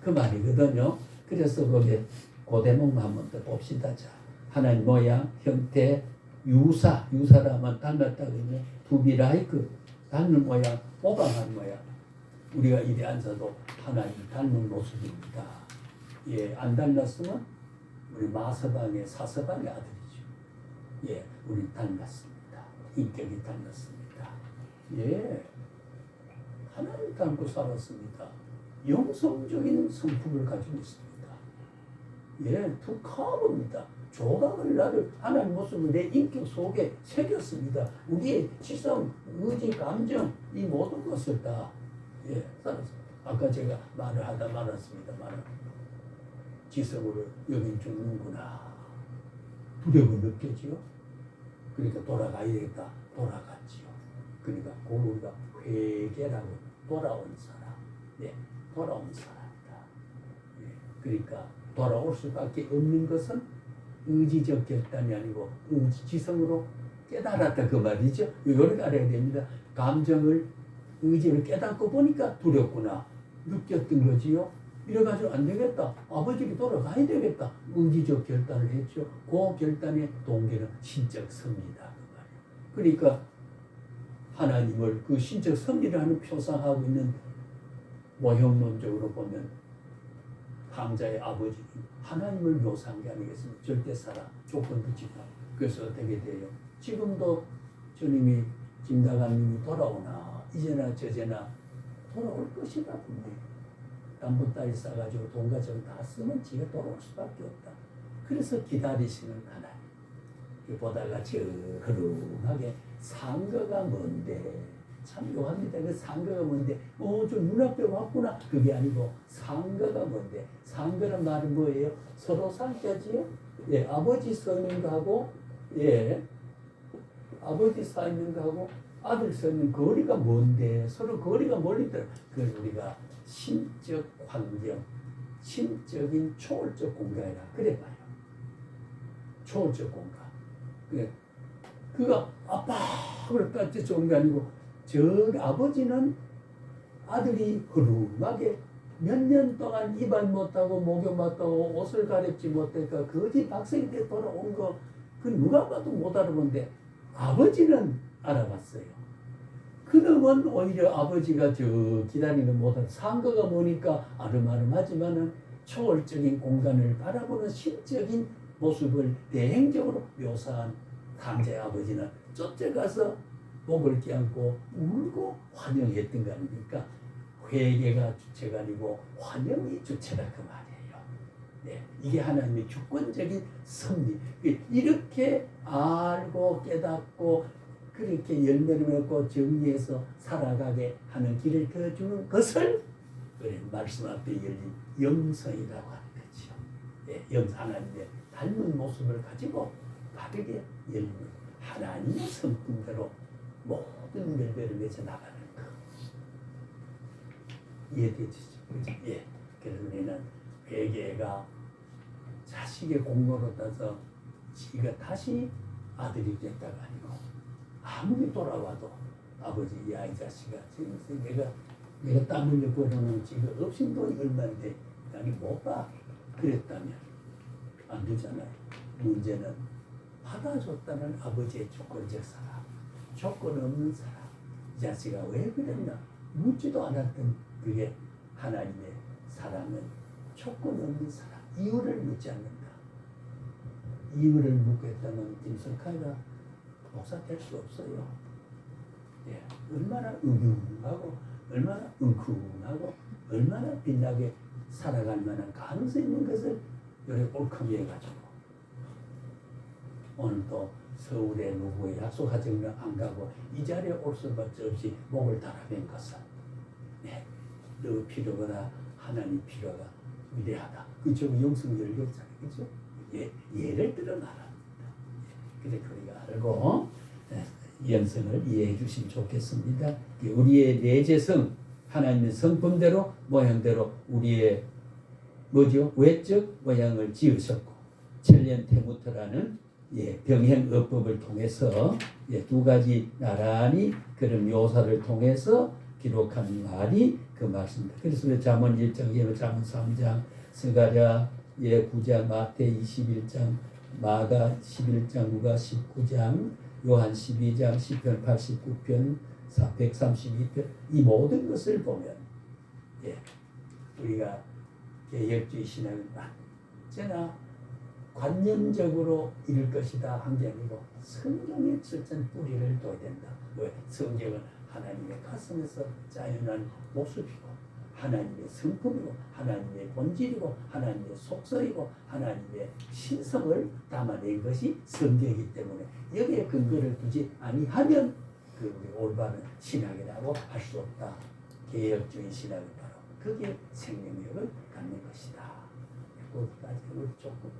그 말이거든요. 그래서 거기에 그 대목만 한번 더 봅시다. 자, 하나님 모양, 형태, 유사라면 닮았다 그러면 투비라이크, 닮은 모양, 모방한 모양. 우리가 이리 앉아도 하나님 닮은 모습입니다. 예, 안 닮았으면 우리 마서방의 사서방의 아들이죠. 예, 우리 닮았습니다. 인격이 닮았습니다. 예, 하나님 닮고 살았습니다. 영성적인 성품을 가지고 있습니다. 예, 두카브입니다. 조각을 나를 하나님 모습을 내 인격 속에 새겼습니다. 우리의 지성, 의지, 감정 이 모든 것을 다 살았습니다. 아까 제가 말을 하다 말았습니다만 지성으로 여긴 죽는구나. 두려움이 느껴지요. 그러니까 돌아가야겠다. 돌아갔지요. 그러니까 우리가 회개라고 돌아온 사람. 예, 돌아온 사람이다. 예, 그러니까 돌아올 수밖에 없는 것은 의지적 결단이 아니고 의지지성으로 깨달았다 그 말이죠. 이거를 알아야 됩니다. 감정을 의지를 깨닫고 보니까 두렵구나 느꼈던 거지요. 이래가지고 안 되겠다. 아버지께 돌아가야 되겠다. 의지적 결단을 했죠. 그 결단의 동기는 신적 섭리다 그 말이에요. 그러니까 하나님을 그 신적 섭리를 하는 표상하고 있는 모형론적으로 보면 강자의 아버지는 하나님을 묘사한 게 아니겠습니까? 절대사랑, 조건도 지다. 그래서 어떻게 돼요? 지금도 주님이 김다감님이 돌아오나 이제나 저제나 돌아올 것이다 분명히. 담보 따위 싸가지고 돈 가지고 다 쓰면 지가 돌아올 수밖에 없다. 그래서 기다리시는 하나님. 보다가 저 흐름하게 상거가 뭔데 참 묘합니다. 그 상거가 뭔데 저 눈앞에 왔구나 그게 아니고 상거가 뭔데 상거란 말은 뭐예요? 서로 상자지요? 예, 아버지 서 있는 거하고 예, 아버지 서 있는 거하고 아들 서 있는 거리가 뭔데 서로 거리가 멀리더라. 그걸 우리가 신적 환경, 신적인 초월적 공간이라 그래 봐요. 초월적 공간. 그가 아빠 그랬다 좋은 게 아니고 저 아버지는 아들이 흐름하게 몇 년 동안 입안 못하고 목욕 못하고 옷을 가렵지 못하니까 거지 박생이 돼 돌아온 거 그 누가 봐도 못 알아본데 아버지는 알아봤어요. 그놈은 오히려 아버지가 저 기다리는 못한 상거가 뭐니까 아름아름하지만은 초월적인 공간을 바라보는 신적인 모습을 대행적으로 묘사한 강자의 아버지는 쫓아가서 목을 껴안고 울고 환영했던 거 아닙니까? 회개가 주체가 아니고 환영이 주체다 그 말이에요. 네, 이게 하나님의 주권적인 섭리. 이렇게 알고 깨닫고 그렇게 열매를 맺고 정리해서 살아가게 하는 길을 그어주는 것을 말씀 앞에 열린 영성이라고 하는 거죠. 네, 하나님의 닮은 모습을 가지고 바르게 열리는 하나님의 성품대로 모든 열매를 맺어 나가는 것. 이해되시죠? 예. 그래서 우리는 회개가 자식의 공로로 따서 지가 다시 아들이 됐다가 아니고 아무리 돌아와도 아버지 야 이 자식아 지금 내가 땀 흘려 벌어놓은 지가 없인 돈이 얼마인데 나니 못 봐. 그랬다면 안 되잖아요. 문제는 받아줬다는 아버지의 조건적 사랑, 조건 없는 사랑. 이 자식아 왜 그랬나 묻지도 않았던 그게 하나님의 사랑은 조건 없는 사랑. 이유를 묻지 않는다. 이유를 묻고 했다면 김석하가 목사 될 수 없어요. 예, 얼마나 응용하고 얼마나 응쿵하고 얼마나 빛나게 살아갈 만한 가능성이 있는 것을 요래 옳게 해가지고 오늘도 서울에 누구의 약속하정을 안 가고 이 자리에 올 수밖에 없이 목을 달아댄 것은 네, 너 필요가 하나님 필요가 위대하다. 그저 영성 열렸잖아요. 그죠? 예, 예를 들어 말합니다. 그래 우리가 알고 영성을 이해해 주시면 좋겠습니다. 우리의 내재성, 하나님의 성품대로 모양대로 우리의 뭐죠? 외적 모양을 지으셨고 첼렌테무트라는 병행어법을 통해서 두 가지 나란히 그런 묘사를 통해서 기록한 말이 그 말씀입니다. 그래서 잠언 1장, 잠언 3장, 스가랴 9장, 마태 21장, 마가 11장, 누가 19장, 요한 12장, 시편 89편, 132편 이 모든 것을 보면 우리가 개혁주의 신앙은 언제나 관념적으로 이룰 것이다 한 게 아니고 성경의 철저한 뿌리를 둬야 된다. 왜? 성경은 하나님의 가슴에서 짜여난 모습이고 하나님의 성품이고 하나님의 본질이고 하나님의 속성이고 하나님의 신성을 담아낸 것이 성경이기 때문에 여기에 근거를 두지 아니하면 그 올바른 신학이라고 할 수 없다. 개혁주의 신학은 바로 그게 생명력을 갖는 것이다. 거기까지 조금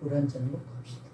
물 한 잔 먹고 합시다.